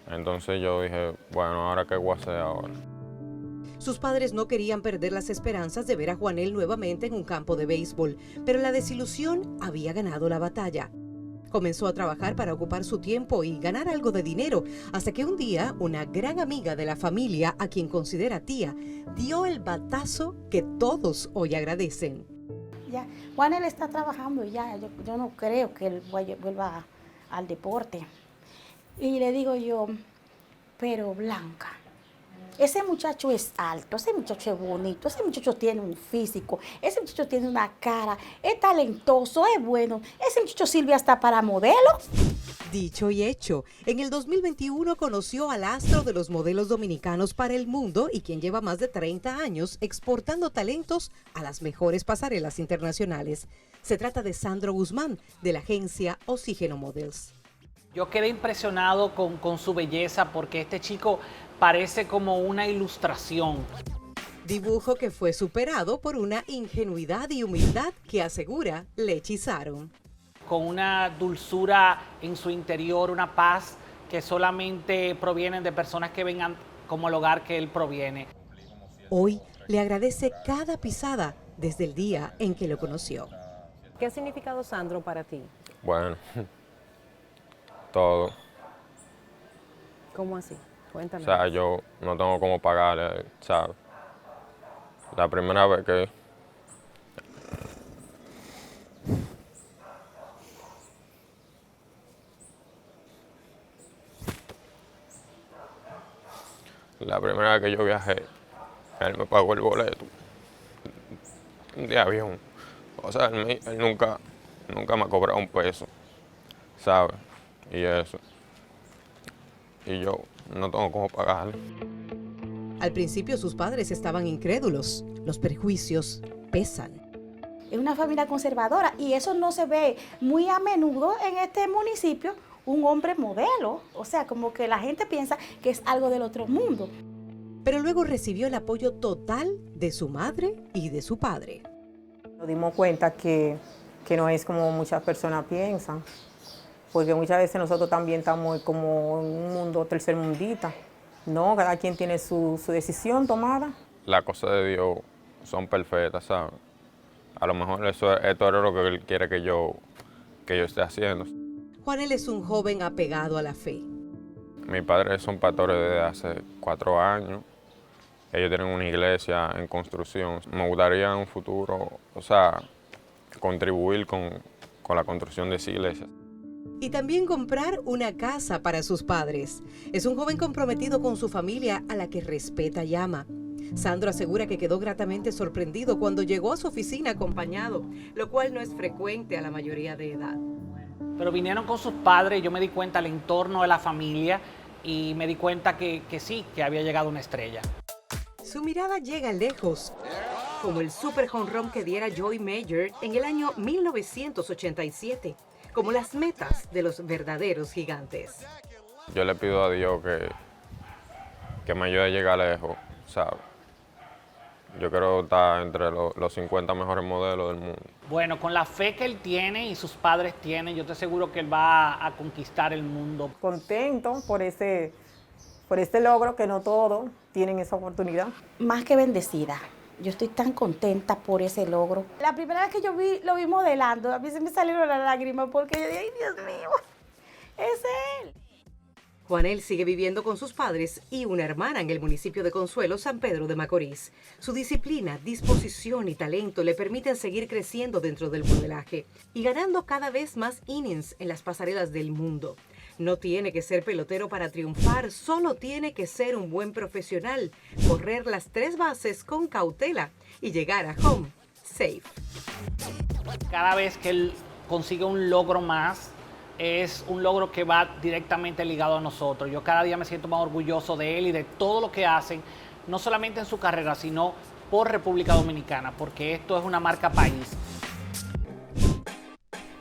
Entonces yo dije, bueno, ¿ahora qué voy a hacer ahora? Sus padres no querían perder las esperanzas de ver a Juanel nuevamente en un campo de béisbol, pero la desilusión había ganado la batalla. Comenzó a trabajar para ocupar su tiempo y ganar algo de dinero, hasta que un día una gran amiga de la familia, a quien considera tía, dio el batazo que todos hoy agradecen. Ya, Juanel está trabajando ya, yo no creo que él vuelva al deporte. Y le digo yo, pero Blanca, ese muchacho es alto, ese muchacho es bonito, ese muchacho tiene un físico, ese muchacho tiene una cara, es talentoso, es bueno, ese muchacho sirve hasta para modelo. Dicho y hecho, en el 2021 conoció al astro de los modelos dominicanos para el mundo y quien lleva más de 30 años exportando talentos a las mejores pasarelas internacionales. Se trata de Sandro Guzmán, de la agencia Oxígeno Models. Yo quedé impresionado con su belleza porque este chico parece como una ilustración. Dibujo que fue superado por una ingenuidad y humildad que asegura le hechizaron. Con una dulzura en su interior, una paz que solamente provienen de personas que vengan como el hogar que él proviene. Hoy le agradece cada pisada desde el día en que lo conoció. ¿Qué ha significado Sandro para ti? Bueno, todo. ¿Cómo así? Cuéntame. O sea, yo no tengo cómo pagarle, ¿sabes? La primera vez que... La primera vez que yo viajé, él me pagó el boleto de avión. O sea, él nunca me ha cobrado un peso, ¿sabes? Y eso. Y yo no tengo cómo pagarle. Al principio sus padres estaban incrédulos. Los prejuicios pesan. Es una familia conservadora y eso no se ve muy a menudo en este municipio, un hombre modelo. O sea, como que la gente piensa que es algo del otro mundo. Pero luego recibió el apoyo total de su madre y de su padre. Nos dimos cuenta que no es como muchas personas piensan, porque muchas veces nosotros también estamos como en un mundo tercermundista. No, cada quien tiene su decisión tomada. Las cosas de Dios son perfectas, ¿sabes? A lo mejor esto es lo que Él quiere que yo esté haciendo. Juanel es un joven apegado a la fe. Mis padres son pastores desde hace 4 años. Ellos tienen una iglesia en construcción. Me gustaría en un futuro, o sea, contribuir con la construcción de esa iglesia. Y también comprar una casa para sus padres. Es un joven comprometido con su familia a la que respeta y ama. Sandro asegura que quedó gratamente sorprendido cuando llegó a su oficina acompañado, lo cual no es frecuente a la mayoría de edad. Pero vinieron con sus padres, yo me di cuenta del entorno de la familia y me di cuenta que sí, que había llegado una estrella. Su mirada llega lejos, como el super home run que diera Joy Mayer en el año 1987, como las metas de los verdaderos gigantes. Yo le pido a Dios que me ayude a llegar lejos, ¿sabes? Yo quiero estar entre los 50 mejores modelos del mundo. Bueno, con la fe que él tiene y sus padres tienen, yo te aseguro que él va a conquistar el mundo. Contento por este logro, que no todos tienen esa oportunidad. Más que bendecida. Yo estoy tan contenta por ese logro. La primera vez que yo lo vi modelando, a mí se me salieron las lágrimas porque yo dije, ay, Dios mío, es él. Juanel sigue viviendo con sus padres y una hermana en el municipio de Consuelo, San Pedro de Macorís. Su disciplina, disposición y talento le permiten seguir creciendo dentro del modelaje y ganando cada vez más innings en las pasarelas del mundo. No tiene que ser pelotero para triunfar, solo tiene que ser un buen profesional, correr las 3 bases con cautela y llegar a home safe. Cada vez que él consigue un logro más, es un logro que va directamente ligado a nosotros. Yo cada día me siento más orgulloso de él y de todo lo que hacen, no solamente en su carrera, sino por República Dominicana, porque esto es una marca país.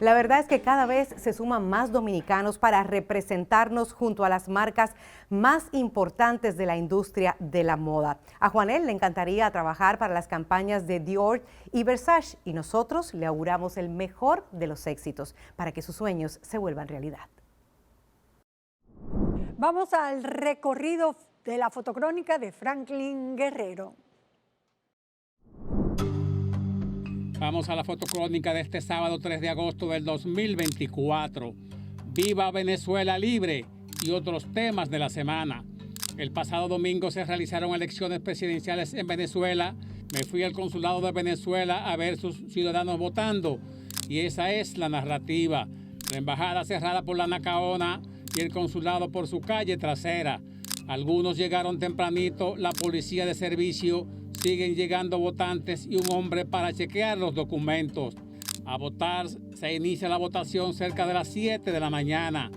La verdad es que cada vez se suman más dominicanos para representarnos junto a las marcas más importantes de la industria de la moda. A Juanel le encantaría trabajar para las campañas de Dior y Versace y nosotros le auguramos el mejor de los éxitos para que sus sueños se vuelvan realidad. Vamos al recorrido de la fotocrónica de Franklin Guerrero. Vamos a la fotocrónica de este sábado 3 de agosto del 2024. ¡Viva Venezuela libre! Y otros temas de la semana. El pasado domingo se realizaron elecciones presidenciales en Venezuela. Me fui al consulado de Venezuela a ver sus ciudadanos votando. Y esa es la narrativa. La embajada cerrada por la Nacaona y el consulado por su calle trasera. Algunos llegaron tempranito, la policía de servicio. Siguen llegando votantes y un hombre para chequear los documentos. A votar se inicia la votación cerca de las 7 de la mañana.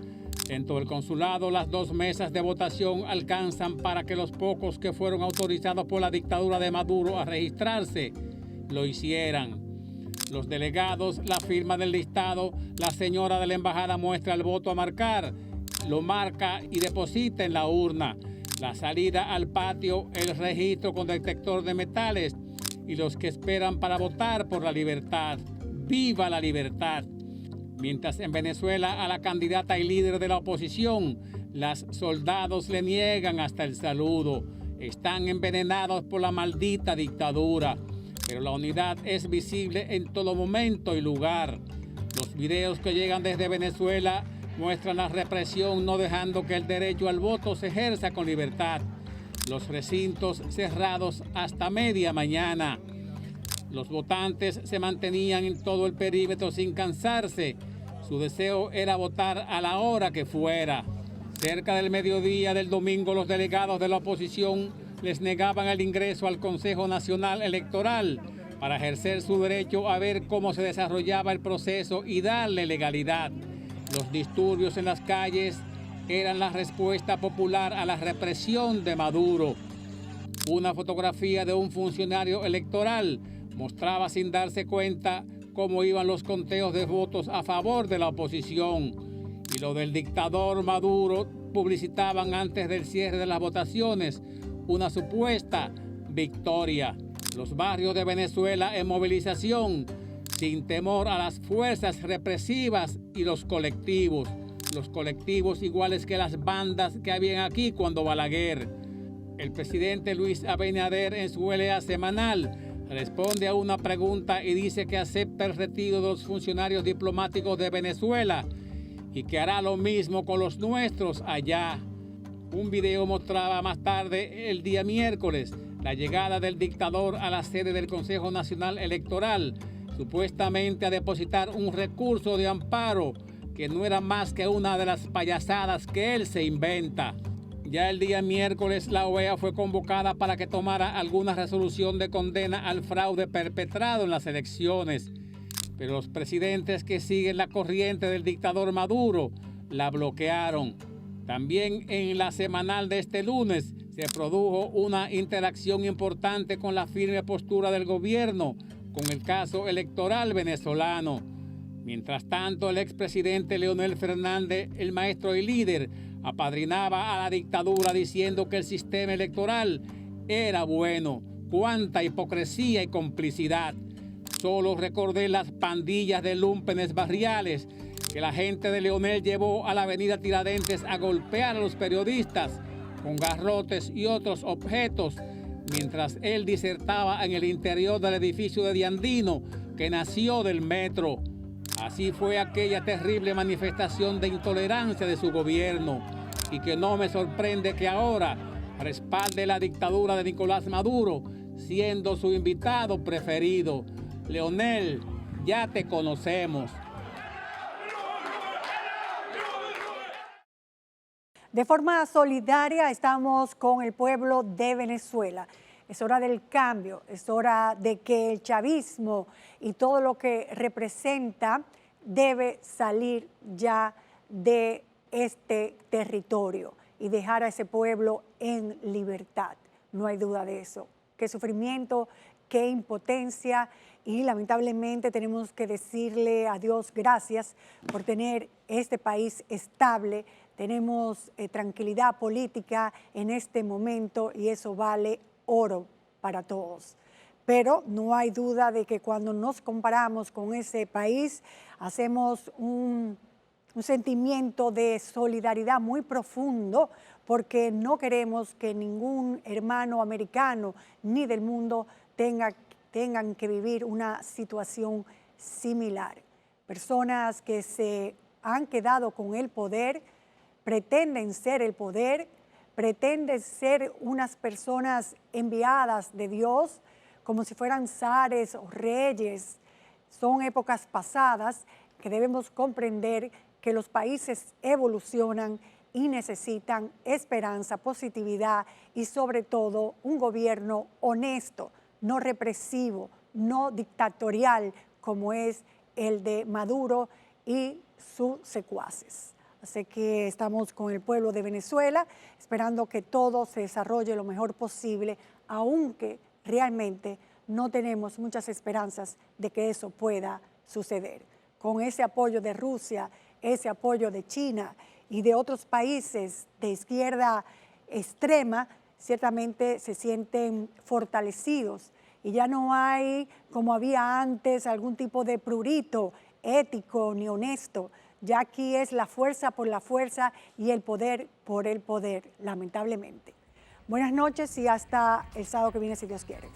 Dentro del consulado, las 2 mesas de votación alcanzan para que los pocos que fueron autorizados por la dictadura de Maduro a registrarse lo hicieran. Los delegados, la firma del listado, la señora de la embajada muestra el voto a marcar lo marca y deposita en la urna. La salida al patio, el registro con detector de metales y los que esperan para votar por la libertad. ¡Viva la libertad! Mientras en Venezuela a la candidata y líder de la oposición, las soldados le niegan hasta el saludo. Están envenenados por la maldita dictadura. Pero la unidad es visible en todo momento y lugar. Los videos que llegan desde Venezuela muestran la represión no dejando que el derecho al voto se ejerza con libertad. Los recintos cerrados hasta media mañana. Los votantes se mantenían en todo el perímetro sin cansarse. Su deseo era votar a la hora que fuera. Cerca del mediodía del domingo, los delegados de la oposición les negaban el ingreso al Consejo Nacional Electoral para ejercer su derecho a ver cómo se desarrollaba el proceso y darle legalidad. Los disturbios en las calles eran la respuesta popular a la represión de Maduro. Una fotografía de un funcionario electoral mostraba sin darse cuenta cómo iban los conteos de votos a favor de la oposición. Y lo del dictador Maduro publicitaban antes del cierre de las votaciones una supuesta victoria. Los barrios de Venezuela en movilización, sin temor a las fuerzas represivas y los colectivos iguales que las bandas que habían aquí cuando Balaguer. El presidente Luis Abinader en su LA semanal responde a una pregunta y dice que acepta el retiro de los funcionarios diplomáticos de Venezuela y que hará lo mismo con los nuestros allá. Un video mostraba más tarde, el día miércoles, la llegada del dictador a la sede del Consejo Nacional Electoral, supuestamente a depositar un recurso de amparo que no era más que una de las payasadas que él se inventa. Ya el día miércoles la OEA fue convocada para que tomara alguna resolución de condena al fraude perpetrado en las elecciones, pero los presidentes que siguen la corriente del dictador Maduro la bloquearon. También en la semanal de este lunes se produjo una interacción importante con la firme postura del gobierno con el caso electoral venezolano. Mientras tanto, el expresidente Leonel Fernández, el maestro y líder, apadrinaba a la dictadura diciendo que el sistema electoral era bueno. ¡Cuánta hipocresía y complicidad! Solo recordé las pandillas de lúmpenes barriales que la gente de Leonel llevó a la avenida Tiradentes a golpear a los periodistas con garrotes y otros objetos mientras él disertaba en el interior del edificio de Diandino que nació del metro. Así fue aquella terrible manifestación de intolerancia de su gobierno y que no me sorprende que ahora respalde la dictadura de Nicolás Maduro siendo su invitado preferido. Leonel, ya te conocemos. De forma solidaria estamos con el pueblo de Venezuela. Es hora del cambio, es hora de que el chavismo y todo lo que representa debe salir ya de este territorio y dejar a ese pueblo en libertad. No hay duda de eso. Qué sufrimiento, qué impotencia y lamentablemente tenemos que decirle a Dios gracias por tener este país estable. Tenemos tranquilidad política en este momento y eso vale oro para todos. Pero no hay duda de que cuando nos comparamos con ese país, hacemos un sentimiento de solidaridad muy profundo porque no queremos que ningún hermano americano ni del mundo tengan que vivir una situación similar. Personas que se han quedado con el poder, pretenden ser el poder, pretenden ser unas personas enviadas de Dios, como si fueran zares o reyes. Son épocas pasadas que debemos comprender que los países evolucionan y necesitan esperanza, positividad y sobre todo un gobierno honesto, no represivo, no dictatorial como es el de Maduro y sus secuaces. Así que estamos con el pueblo de Venezuela esperando que todo se desarrolle lo mejor posible, aunque realmente no tenemos muchas esperanzas de que eso pueda suceder. Con ese apoyo de Rusia, ese apoyo de China y de otros países de izquierda extrema, ciertamente se sienten fortalecidos y ya no hay, como había antes, algún tipo de prurito ético ni honesto. Ya aquí es la fuerza por la fuerza y el poder por el poder, lamentablemente. Buenas noches y hasta el sábado que viene, si Dios quiere.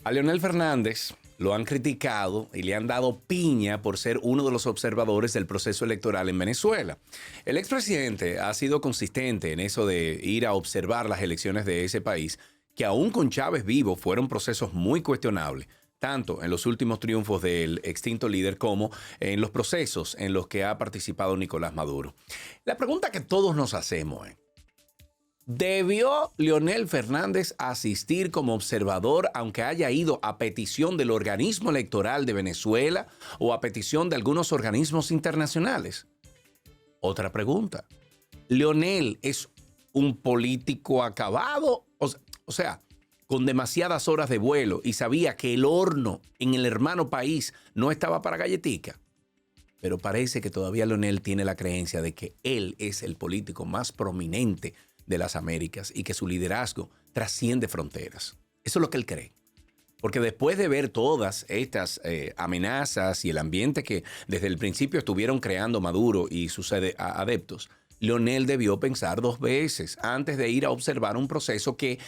A Leonel Fernández lo han criticado y le han dado piña por ser uno de los observadores del proceso electoral en Venezuela. El expresidente ha sido consistente en eso de ir a observar las elecciones de ese país que aún con Chávez vivo fueron procesos muy cuestionables, tanto en los últimos triunfos del extinto líder como en los procesos en los que ha participado Nicolás Maduro. La pregunta que todos nos hacemos es, ¿debió Leonel Fernández asistir como observador aunque haya ido a petición del organismo electoral de Venezuela o a petición de algunos organismos internacionales? Otra pregunta. ¿Leonel es un político acabado? O sea, con demasiadas horas de vuelo y sabía que el horno en el hermano país no estaba para galletica. Pero parece que todavía Leonel tiene la creencia de que él es el político más prominente de las Américas y que su liderazgo trasciende fronteras. Eso es lo que él cree. Porque después de ver todas estas amenazas y el ambiente que desde el principio estuvieron creando Maduro y sus adeptos, Leonel debió pensar 2 veces antes de ir a observar un proceso que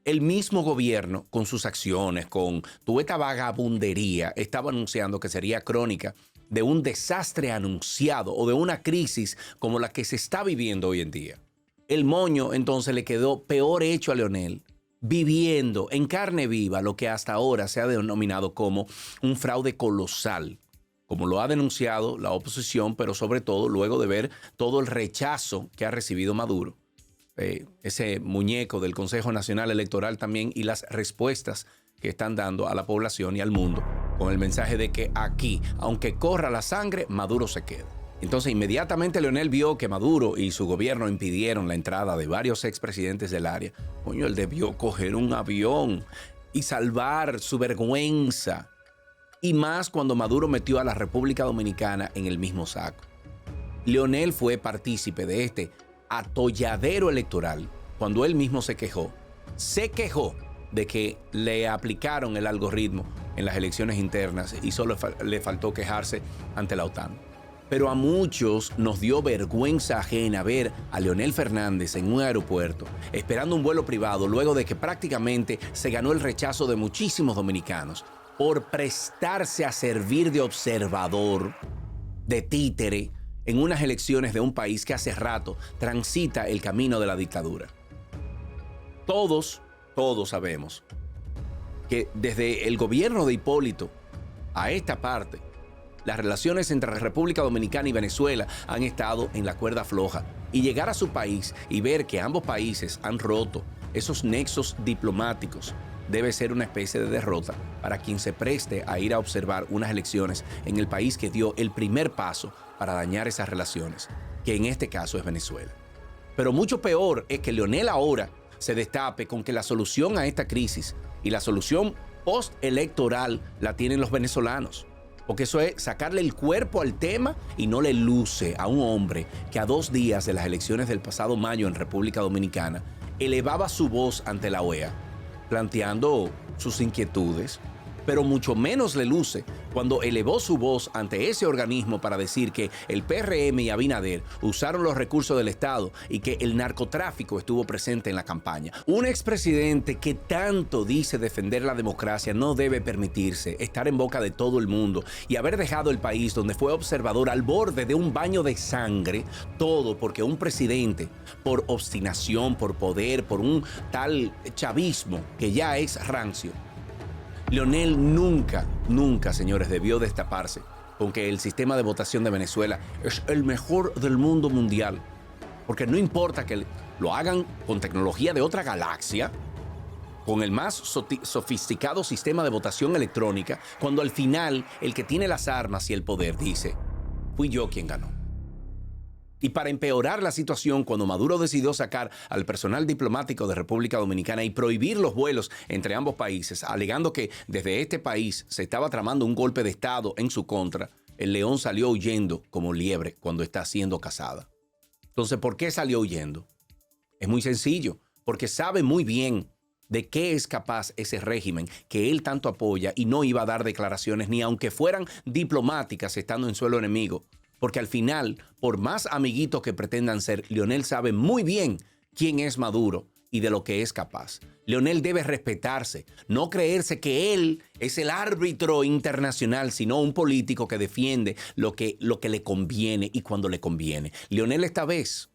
el mismo gobierno, con sus acciones, con toda esta vagabundería, estaba anunciando que sería crónica de un desastre anunciado o de una crisis como la que se está viviendo hoy en día. El moño entonces le quedó peor hecho a Leonel, viviendo en carne viva lo que hasta ahora se ha denominado como un fraude colosal, como lo ha denunciado la oposición, pero sobre todo luego de ver todo el rechazo que ha recibido Maduro. Ese muñeco del Consejo Nacional Electoral también y las respuestas que están dando a la población y al mundo con el mensaje de que aquí, aunque corra la sangre, Maduro se queda. Entonces inmediatamente Leonel vio que Maduro y su gobierno impidieron la entrada de varios expresidentes del área. Coño, él debió coger un avión y salvar su vergüenza. Y más cuando Maduro metió a la República Dominicana en el mismo saco. Leonel fue partícipe de este atolladero electoral cuando él mismo se quejó de que le aplicaron el algoritmo en las elecciones internas y solo le faltó quejarse ante la OTAN. Pero a muchos nos dio vergüenza ajena ver a Leonel Fernández en un aeropuerto esperando un vuelo privado luego de que prácticamente se ganó el rechazo de muchísimos dominicanos por prestarse a servir de observador, de títere, en unas elecciones de un país que hace rato transita el camino de la dictadura. Todos sabemos que desde el gobierno de Hipólito a esta parte, las relaciones entre la República Dominicana y Venezuela han estado en la cuerda floja. Y llegar a su país y ver que ambos países han roto esos nexos diplomáticos debe ser una especie de derrota para quien se preste a ir a observar unas elecciones en el país que dio el primer paso para dañar esas relaciones, que en este caso es Venezuela. Pero mucho peor es que Leonel ahora se destape con que la solución a esta crisis y la solución postelectoral la tienen los venezolanos. Porque eso es sacarle el cuerpo al tema y no le luce a un hombre que a 2 días de las elecciones del pasado mayo en República Dominicana elevaba su voz ante la OEA, planteando sus inquietudes, pero mucho menos le luce cuando elevó su voz ante ese organismo para decir que el PRM y Abinader usaron los recursos del Estado y que el narcotráfico estuvo presente en la campaña. Un expresidente que tanto dice defender la democracia no debe permitirse estar en boca de todo el mundo y haber dejado el país donde fue observador al borde de un baño de sangre, todo porque un presidente, por obstinación, por poder, por un tal chavismo que ya es rancio. Leonel nunca, señores, debió destaparse con que el sistema de votación de Venezuela es el mejor del mundo mundial. Porque no importa que lo hagan con tecnología de otra galaxia, con el más sofisticado sistema de votación electrónica, cuando al final el que tiene las armas y el poder dice, fui yo quien ganó. Y para empeorar la situación, cuando Maduro decidió sacar al personal diplomático de República Dominicana y prohibir los vuelos entre ambos países, alegando que desde este país se estaba tramando un golpe de Estado en su contra, el león salió huyendo como liebre cuando está siendo cazada. Entonces, ¿por qué salió huyendo? Es muy sencillo, porque sabe muy bien de qué es capaz ese régimen que él tanto apoya y no iba a dar declaraciones ni aunque fueran diplomáticas estando en suelo enemigo. Porque al final, por más amiguitos que pretendan ser, Leonel sabe muy bien quién es Maduro y de lo que es capaz. Leonel debe respetarse, no creerse que él es el árbitro internacional, sino un político que defiende lo que le conviene y cuando le conviene. Leonel, esta vez,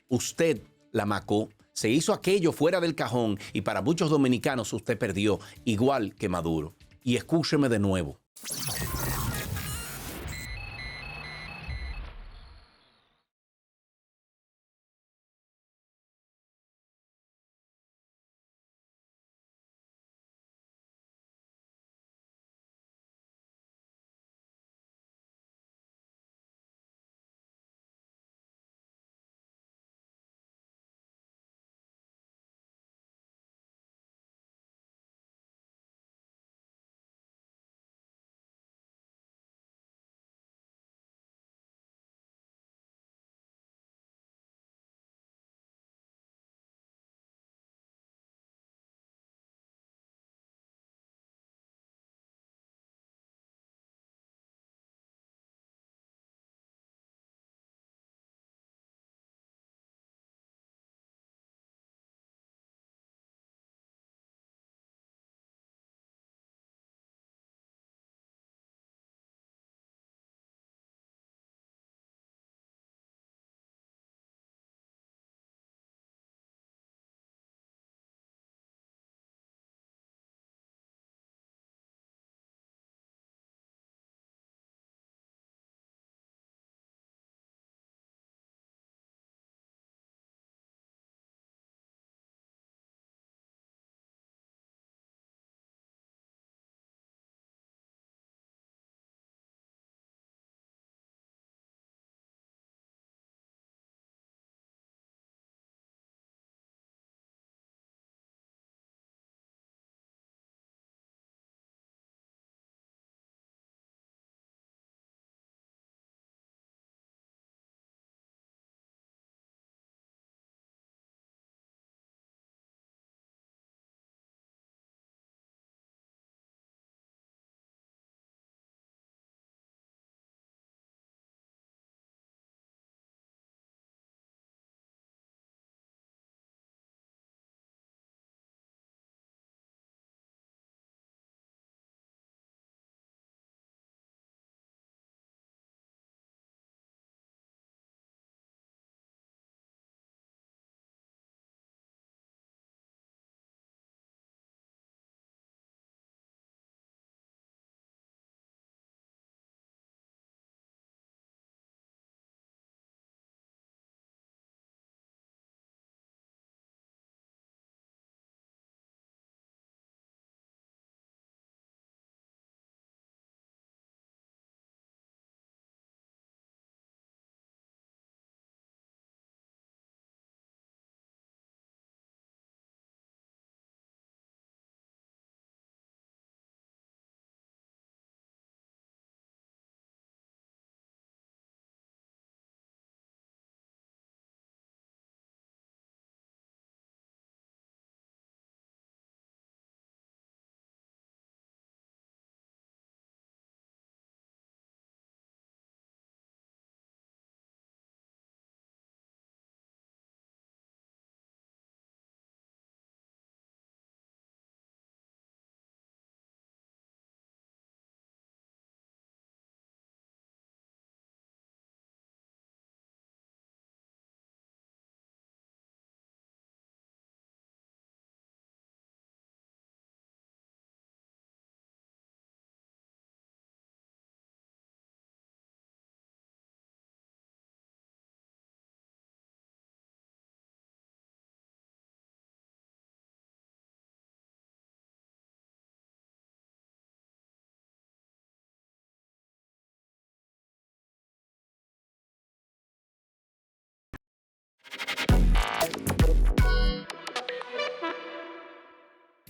usted la macó Se hizo aquello fuera del cajón y para muchos dominicanos usted perdió, igual que Maduro. Y escúcheme de nuevo.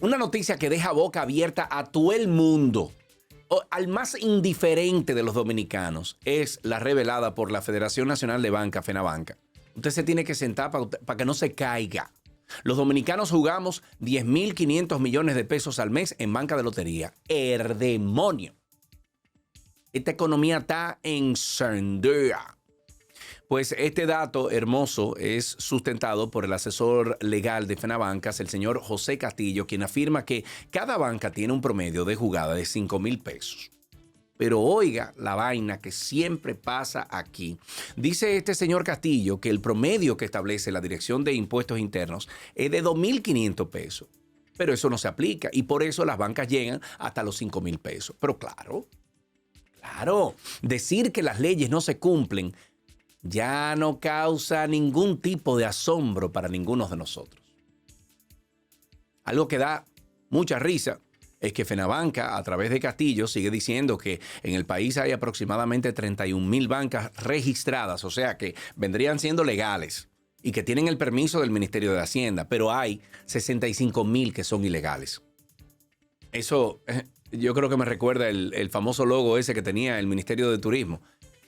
Una noticia que deja boca abierta a todo el mundo, al más indiferente de los dominicanos, es la revelada por la Federación Nacional de Banca, FENABANCA. Usted se tiene que sentar para que no se caiga. Los dominicanos jugamos 10.500 millones de pesos al mes en banca de lotería. ¡El demonio! Esta economía está encendida. Pues este dato hermoso es sustentado por el asesor legal de FENABANCAS, el señor José Castillo, quien afirma que cada banca tiene un promedio de jugada de 5,000 pesos. Pero oiga la vaina que siempre pasa aquí. Dice este señor Castillo que el promedio que establece la Dirección de Impuestos Internos es de 2.500 pesos. Pero eso no se aplica y por eso las bancas llegan hasta los 5.000 pesos. Pero claro, decir que las leyes no se cumplen ya no causa ningún tipo de asombro para ninguno de nosotros. Algo que da mucha risa es que Fenabanca, a través de Castillo, sigue diciendo que en el país hay aproximadamente 31.000 bancas registradas, o sea que vendrían siendo legales y que tienen el permiso del Ministerio de Hacienda, pero hay 65.000 que son ilegales. Eso yo creo que me recuerda el famoso logo ese que tenía el Ministerio de Turismo,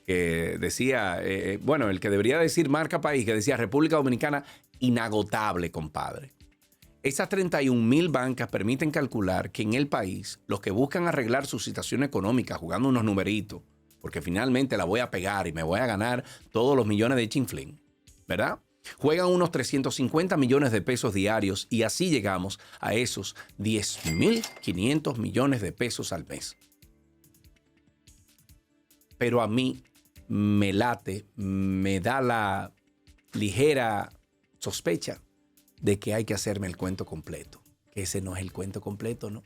que decía, el que debería decir marca país, que decía República Dominicana inagotable, compadre. Esas 31.000 bancas permiten calcular que en el país los que buscan arreglar su situación económica jugando unos numeritos, porque finalmente la voy a pegar y me voy a ganar todos los millones de chinflín, ¿verdad? Juegan unos 350 millones de pesos diarios y así llegamos a esos 10.500 millones de pesos al mes. Pero a mí me late, me da la ligera sospecha de que hay que hacerme el cuento completo. Que ese no es el cuento completo, ¿no?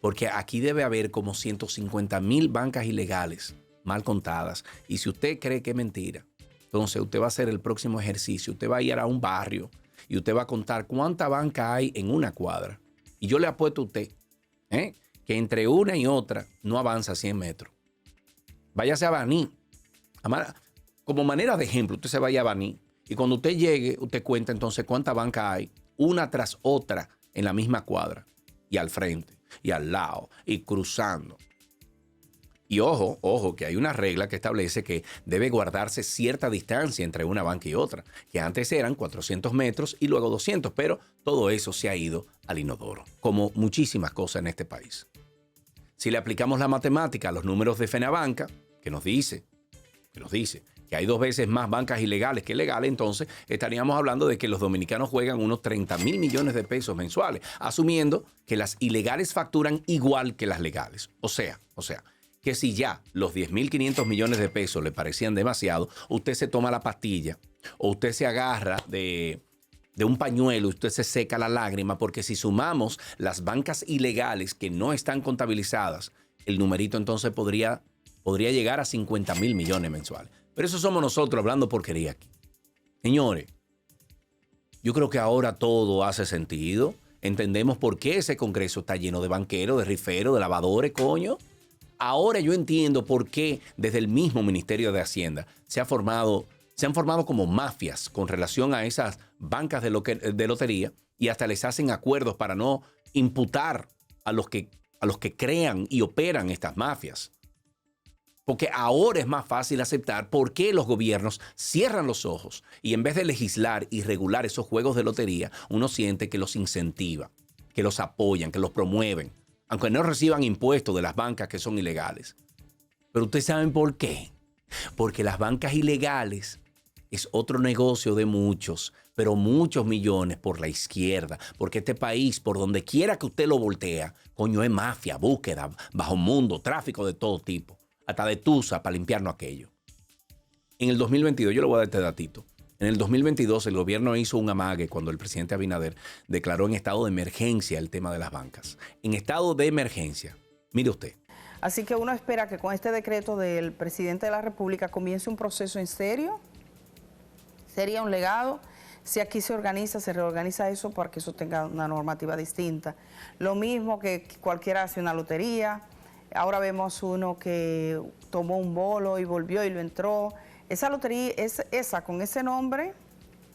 Porque aquí debe haber como 150.000 bancas ilegales mal contadas. Y si usted cree que es mentira, entonces usted va a hacer el próximo ejercicio. Usted va a ir a un barrio y usted va a contar cuánta banca hay en una cuadra. Y yo le apuesto a usted que entre una y otra no avanza 100 metros. Váyase a Baní. Como manera de ejemplo, usted se vaya a Baní. Y cuando usted llegue, usted cuenta entonces cuánta banca hay, una tras otra, en la misma cuadra. Y al frente, y al lado, y cruzando. Y ojo, que hay una regla que establece que debe guardarse cierta distancia entre una banca y otra, que antes eran 400 metros y luego 200, pero todo eso se ha ido al inodoro, como muchísimas cosas en este país. Si le aplicamos la matemática a los números de Fenabanca, que nos dice que hay 2 veces más bancas ilegales que legales, entonces estaríamos hablando de que los dominicanos juegan unos 30.000 millones de pesos mensuales, asumiendo que las ilegales facturan igual que las legales. O sea, que si ya los 10.500 millones de pesos le parecían demasiado, usted se toma la pastilla o usted se agarra de un pañuelo, usted se seca la lágrima, porque si sumamos las bancas ilegales que no están contabilizadas, el numerito entonces podría llegar a 50.000 millones mensuales. Pero eso somos nosotros hablando porquería aquí. Señores, yo creo que ahora todo hace sentido. Entendemos por qué ese Congreso está lleno de banqueros, de riferos, de lavadores, coño. Ahora yo entiendo por qué desde el mismo Ministerio de Hacienda se han formado como mafias con relación a esas bancas de lotería y hasta les hacen acuerdos para no imputar a los que crean y operan estas mafias. Porque ahora es más fácil aceptar por qué los gobiernos cierran los ojos y en vez de legislar y regular esos juegos de lotería, uno siente que los incentiva, que los apoyan, que los promueven, aunque no reciban impuestos de las bancas que son ilegales. Pero ustedes saben por qué. Porque las bancas ilegales es otro negocio de muchos, pero muchos millones por la izquierda. Porque este país, por donde quiera que usted lo voltea, coño, es mafia, búsqueda, bajo mundo, tráfico de todo tipo. Hasta de tusa para limpiarnos aquello. En el 2022, yo le voy a dar este datito. En el 2022 el gobierno hizo un amague cuando el presidente Abinader declaró en estado de emergencia el tema de las bancas. En estado de emergencia. Mire usted. Así que uno espera que con este decreto del presidente de la República comience un proceso en serio. Sería un legado. Si aquí se reorganiza eso para que eso tenga una normativa distinta. Lo mismo que cualquiera hace una lotería. Ahora vemos uno que tomó un bolo y volvió y lo entró. Esa lotería, esa con ese nombre,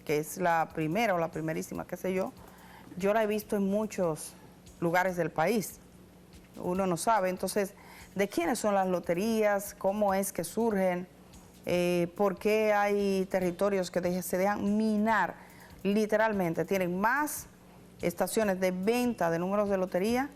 que es la primera o la primerísima, qué sé yo la he visto en muchos lugares del país. Uno no sabe. Entonces, ¿de quiénes son las loterías? ¿Cómo es que surgen? ¿Por qué hay territorios que se dejan minar? Literalmente, tienen más estaciones de venta de números de lotería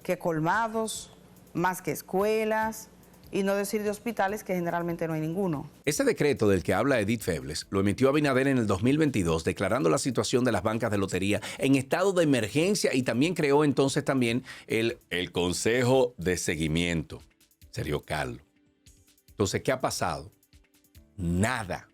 que colmados, más que escuelas, y no decir de hospitales, que generalmente no hay ninguno. Ese decreto del que habla Edith Febles lo emitió Abinader en el 2022, declarando la situación de las bancas de lotería en estado de emergencia y también creó entonces el Consejo de Seguimiento. Sergio Carlos. Entonces, ¿qué ha pasado? Nada.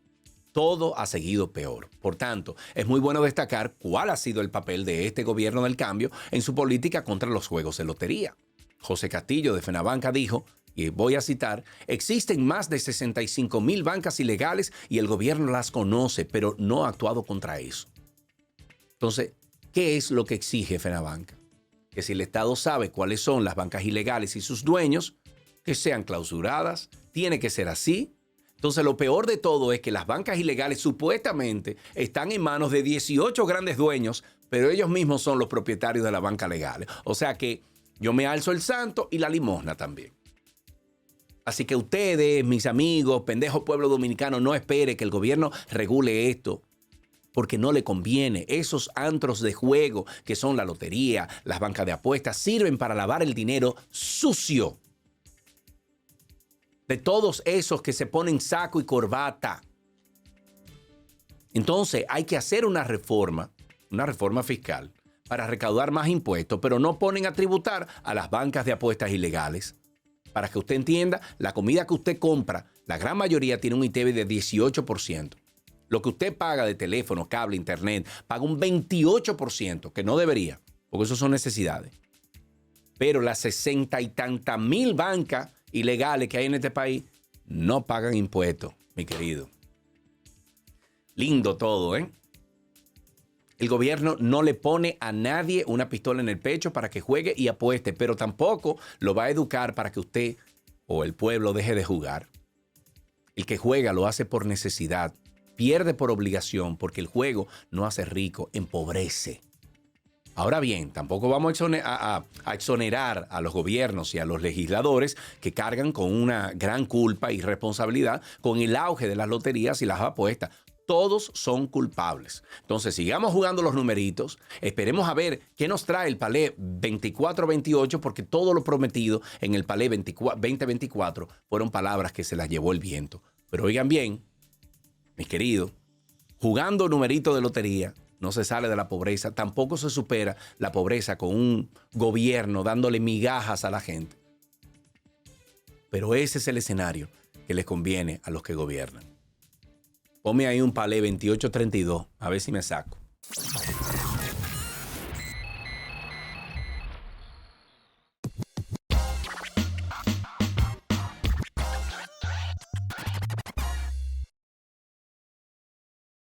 Todo ha seguido peor. Por tanto, es muy bueno destacar cuál ha sido el papel de este gobierno del cambio en su política contra los juegos de lotería. José Castillo de Fenabanca dijo, y voy a citar, existen más de 65,000 bancas ilegales y el gobierno las conoce, pero no ha actuado contra eso. Entonces, ¿qué es lo que exige Fenabanca? Que si el Estado sabe cuáles son las bancas ilegales y sus dueños, que sean clausuradas, tiene que ser así. Entonces, lo peor de todo es que las bancas ilegales supuestamente están en manos de 18 grandes dueños, pero ellos mismos son los propietarios de las bancas legales. O sea que yo me alzo el santo y la limosna también. Así que ustedes, mis amigos, pendejo pueblo dominicano, no espere que el gobierno regule esto, porque no le conviene. Esos antros de juego que son la lotería, las bancas de apuestas, sirven para lavar el dinero sucio de todos esos que se ponen saco y corbata. Entonces hay que hacer una reforma fiscal para recaudar más impuestos, pero no ponen a tributar a las bancas de apuestas ilegales. Para que usted entienda, la comida que usted compra, la gran mayoría tiene un ITV de 18%. Lo que usted paga de teléfono, cable, internet, paga un 28%, que no debería, porque eso son necesidades. Pero las 60 y tantas mil bancas ilegales que hay en este país no pagan impuestos, mi querido. Lindo todo, ¿eh? El gobierno no le pone a nadie una pistola en el pecho para que juegue y apueste, pero tampoco lo va a educar para que usted o el pueblo deje de jugar. El que juega lo hace por necesidad, pierde por obligación, porque el juego no hace rico, empobrece. Ahora bien, tampoco vamos a exonerar a los gobiernos y a los legisladores que cargan con una gran culpa y responsabilidad con el auge de las loterías y las apuestas. Todos son culpables. Entonces, sigamos jugando los numeritos. Esperemos a ver qué nos trae el Palé 24-28, porque todo lo prometido en el Palé 2024 fueron palabras que se las llevó el viento. Pero oigan bien, mis queridos, jugando numeritos de lotería, no se sale de la pobreza. Tampoco se supera la pobreza con un gobierno dándole migajas a la gente. Pero ese es el escenario que les conviene a los que gobiernan. Ponme ahí un Palé 28-32, a ver si me saco.